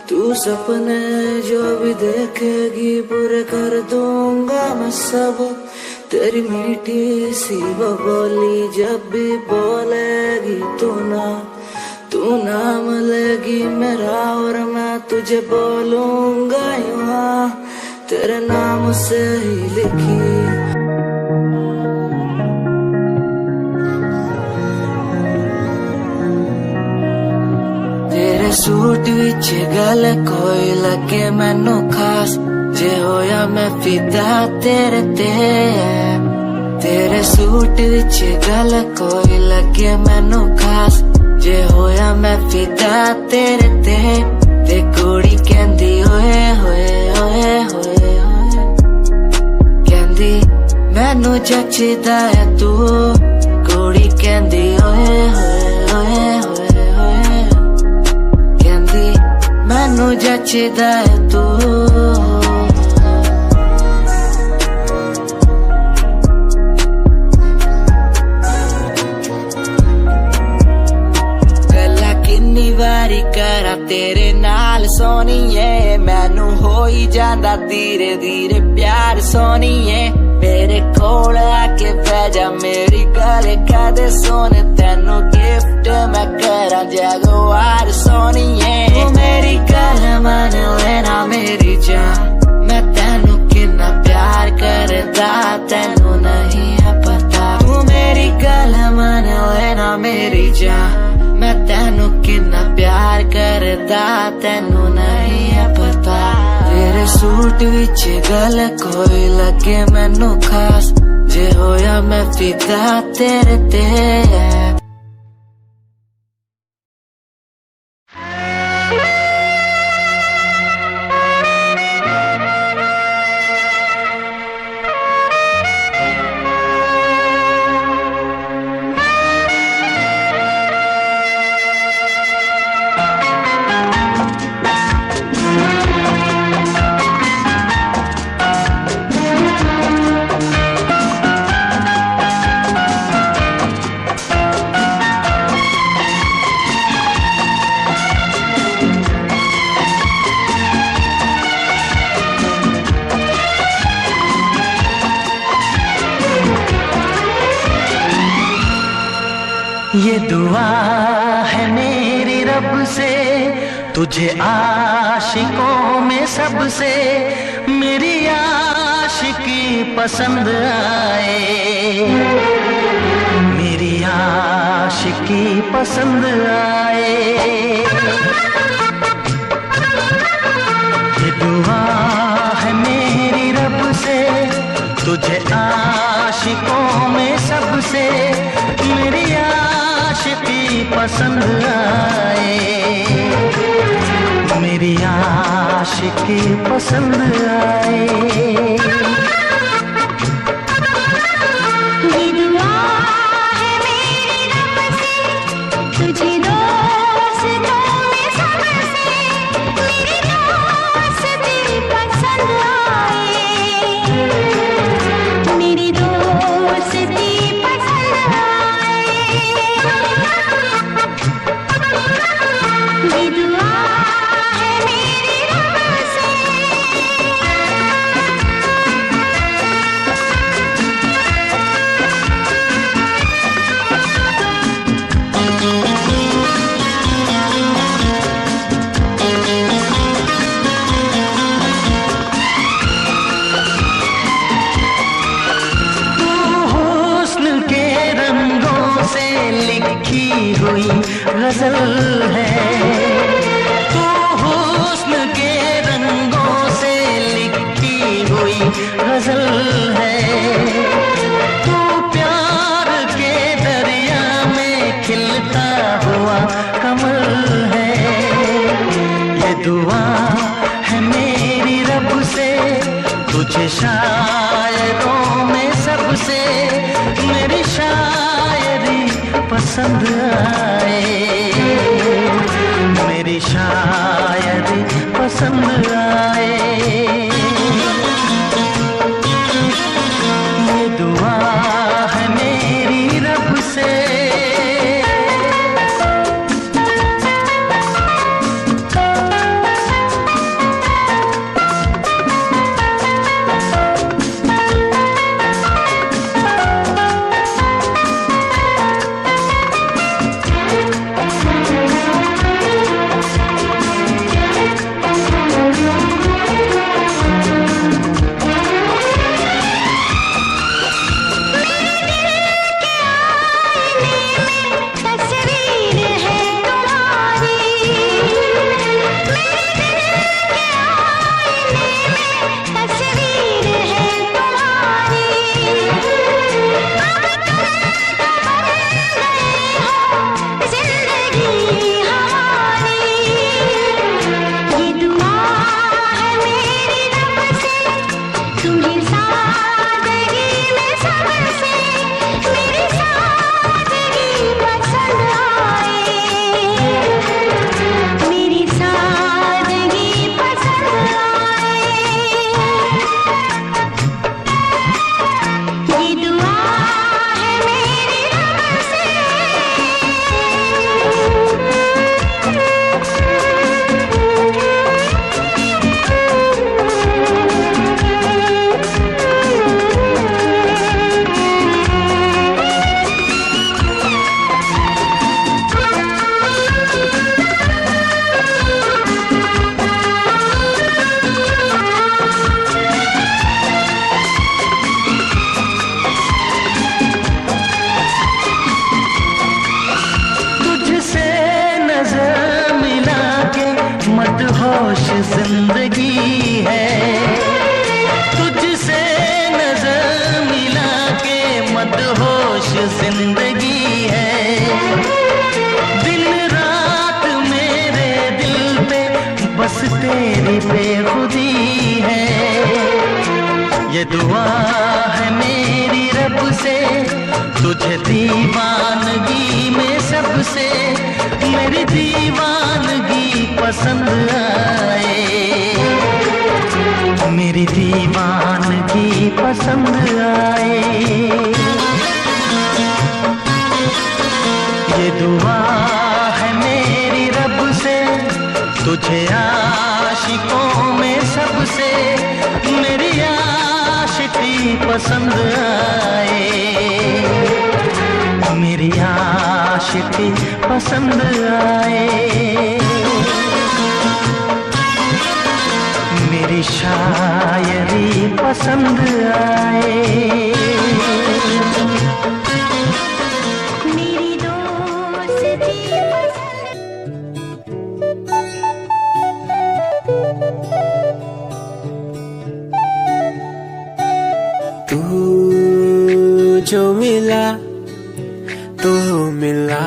तू सपने जो भी देखेगी पूरे कर दूंगा मैं सब, तेरी मीठी सी वो बोली जब भी बोलेगी तू नाम लेगी मेरा और मैं तुझे बोलूंगा यूं, तेरे नाम से ही लिखी। तेरे सूट विच गल कोई लगे मैनू खास, जे होया मैं फिदा तेरे ते, तेरे सूट विच गल कोई लगे मैनू खास, जे होया मैं फिदा तेरे ते कुड़ी कहंदी ओए होए ओए होए ओए, कहंदी मैनू जचदा है तू, कुड़ी कहंदी ओए होए ओए होए, मैनू जचदा है तू। गल्ला किन्नी वारी करा तेरे नाल सोनीए, मैनू हो ही जांदा धीरे धीरे प्यार सोनीए, मेरे कोल आके बह जा मेरी गल कदे सोने, तेनू गिफ्ट मैं करा जगवार सोनीए, तू मेरी गल मन लेना मेरी जान, मैं तेनू कितना प्यार करदा तेनू नहीं है पता, तू मेरी गल मन लेना मेरी जान, मैं तेनू कितना प्यार करदा तेनू नहीं है पता, तेरे सूट विच गल कोई लगे मैनू खास, जे होया मैं फिदा तेरे ते। तुझे आशिकों में सबसे मेरी आशिकी पसंद आए, मेरी आशिकी पसंद आए। ये दुआ है मेरी रब से, तुझे आशिकों में सबसे मेरी आशिकी पसंद आए, मेरी आशिकी पसंद आए। ये दुआ है मेरी रब से, तुझे दोस्तों में सबसे मेरी दोस्ती पसंद आए, मेरी दोस्ती पसंद आए। ये दुआ है मेरी रब से। हुस्न के रंगों से लिखी हुई गजल है, तू हुस्न के रंगों से लिखी हुई गजल है। तू प्यार के दरिया में खिलता हुआ कमल है। ये दुआ है मेरी रब से, तुझे शायरों में सबसे मेरी शायरी पसंद आए, मेरी शायरी पसंद आए। ये दुआ है मेरी रब से। तस्वीर है तुम्हारी, तस्वीर है तुम्हारी। जिंदगी हमारी। ये दुआ है मेरी रब से, तुम्हें सादगी में सबसे मेरी सादगी पसंद आए, मेरी सादगी पसंद आए। ये दुआ है मेरी रब से। तुझसे नजर मिला के मदहोश जिंदगी है, तुझसे नजर मिला के मदहोश जिंदगी है। दिन रात मेरे दिल पे बस तेरी बेखुदी है। ये दुआ है मेरी रब से, तुझे दीवानगी में सबसे मेरी दीवानगी पसंद आए, मेरी दीवानगी पसंद आए। ये दुआ है मेरी रब से, तुझे आशिकों में सबसे मेरी आशिकी पसंद आए, मेरी आशिकी पसंद आए। मेरी शायरी पसंद आए। मेरी दोस्ती तू जो मिला तो मिला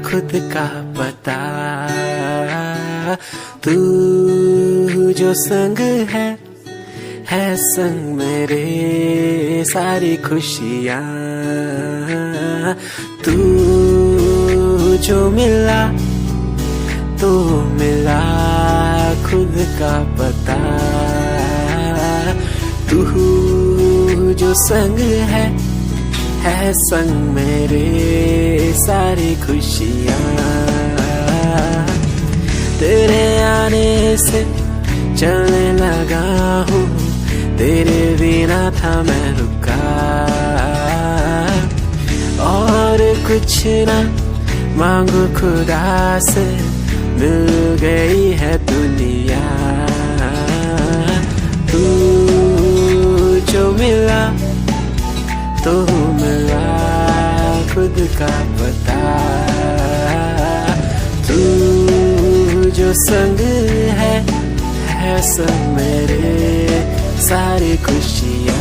खुद का पता। तू जो संग है संग मेरे सारी खुशियाँ। तू जो मिला तो मिला खुद का पता। तू जो संग है संग मेरे सारी खुशियाँ। तेरे आने से चलने लगा हूँ, तेरे बिना था मैं रुका। और कुछ ना मांगू खुदा से, मिल गई है दुनिया। तू जो मिला तो मिला खुद का पता। तू जो संग है संग मेरे सारी खुशियाँ।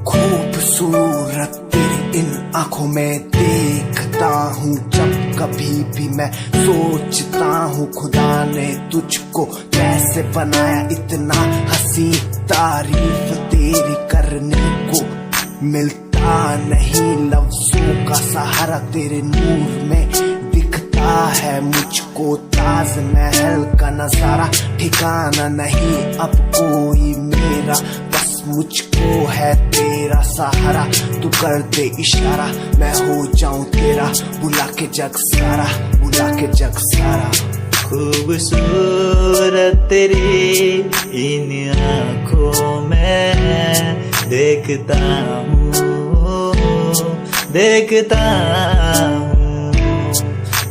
खूबसूरत तेरी इन आंखों में देखता हूँ जब कभी भी मैं सोचता हूँ खुदा ने तुझको कैसे बनाया इतना हंसी। तारीफ तेरी करने को मिलता नहीं लफ्जों का सहारा, तेरे नूर में दिखता है मुझको ताजमहल का नजारा। ठिकाना नहीं अब कोई मेरा, बस मुझको है तेरा सहारा। तू कर दे इशारा मैं हो जाऊं तेरा, बुला के जग सारा, बुला के जग सारा। खूबसूरत तेरी इन आँखों में देखता हूँ, देखता हूँ।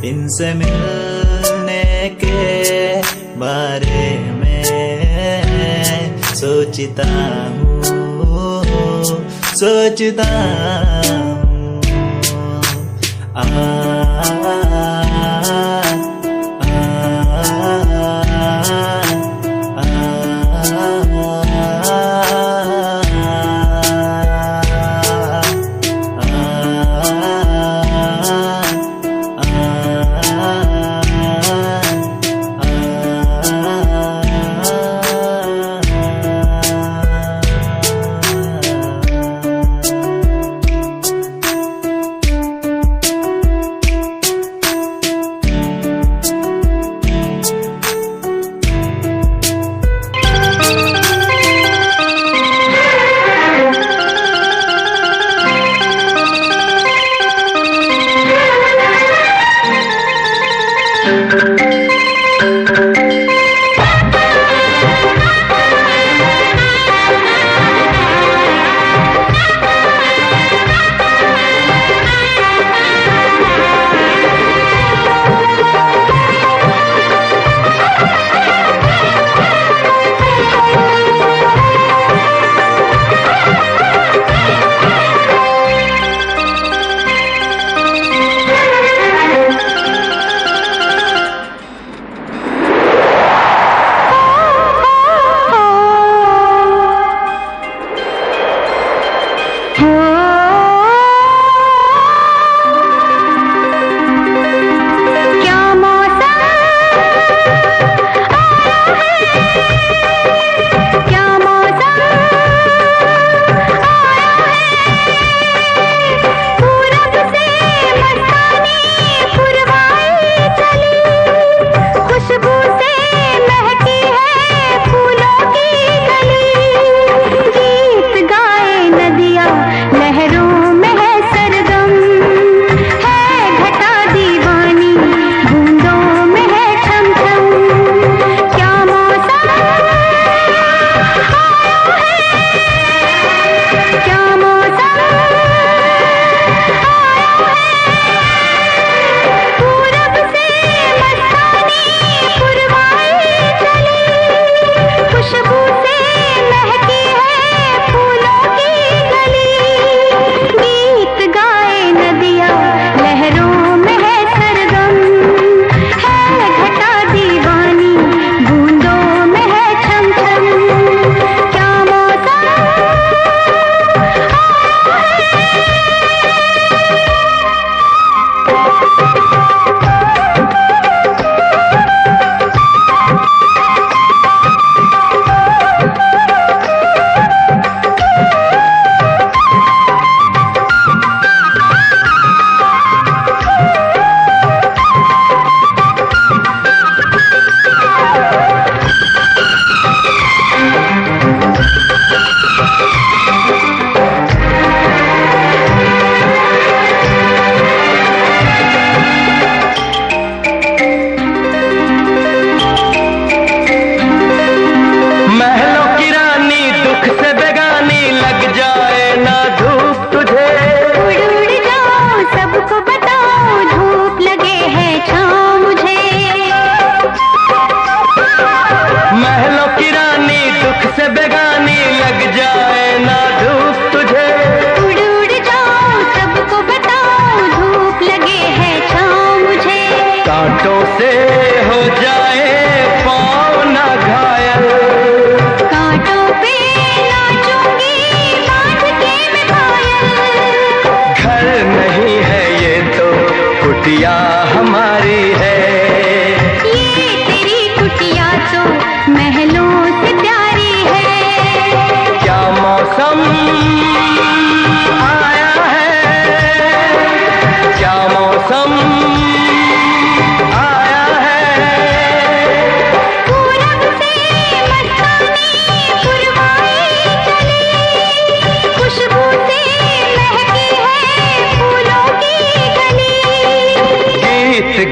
इनसे मिलने के बारे में सोचता हूँ, सोचता हूँ।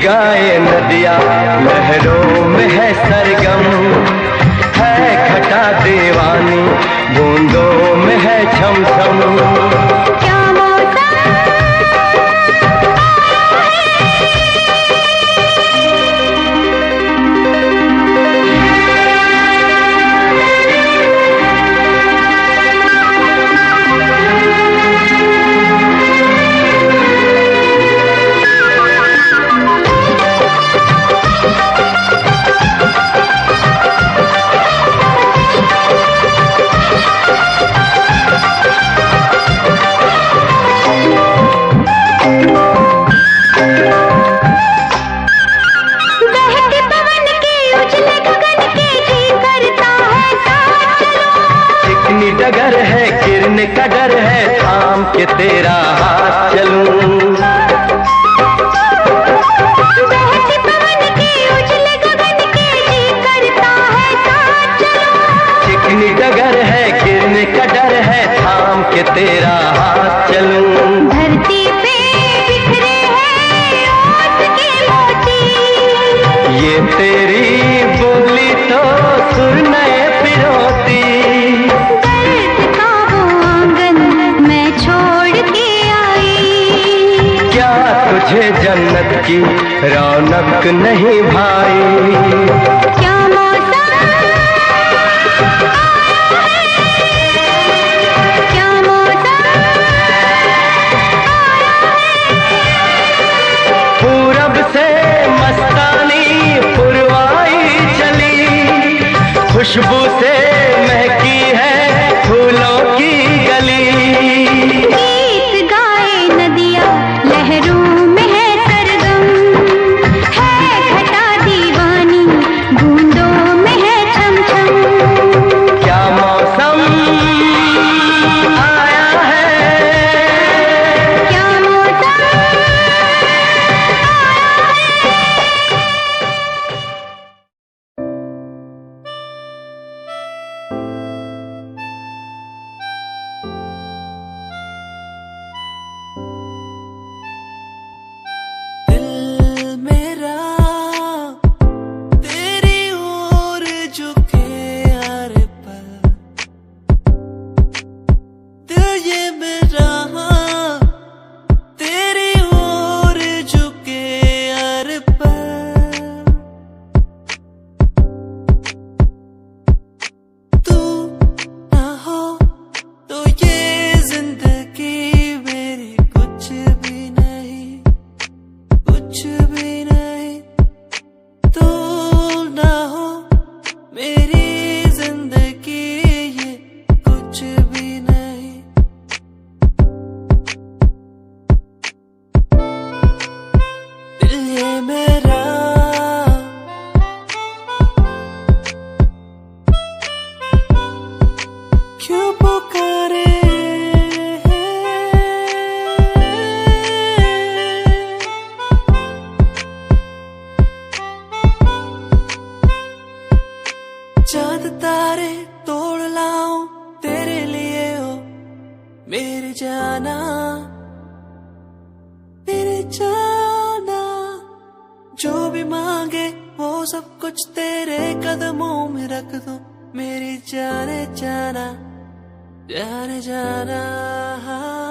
गाए नदिया लहरों में है सरगम, है घटा दीवानी बूंदों में है छम छम। डगर है गिरने का डर है, थाम के तेरा हाथ चलूं। बहती पवन की उजले गगन के जी करता है साथ चलूं। चिकनी डगर है गिरने का डर है, थाम के तेरा हाथ चलूं। धरती पे बिखरे हैं ओस के मोती, ये तेरी बोली तो सुर नए पिरोती। तुझे जन्नत की रौनक नहीं भाई? क्या मौसम क्या मौसम पूरब से मस्तानी पुरवाई चली, खुशबू से महकी है फूलों की गली। गीत गाए नदिया लहरों जाना, मेरे जाना। जो भी मांगे वो सब कुछ तेरे कदमों में रख दूं, मेरी जाने जाना, जाने जाना।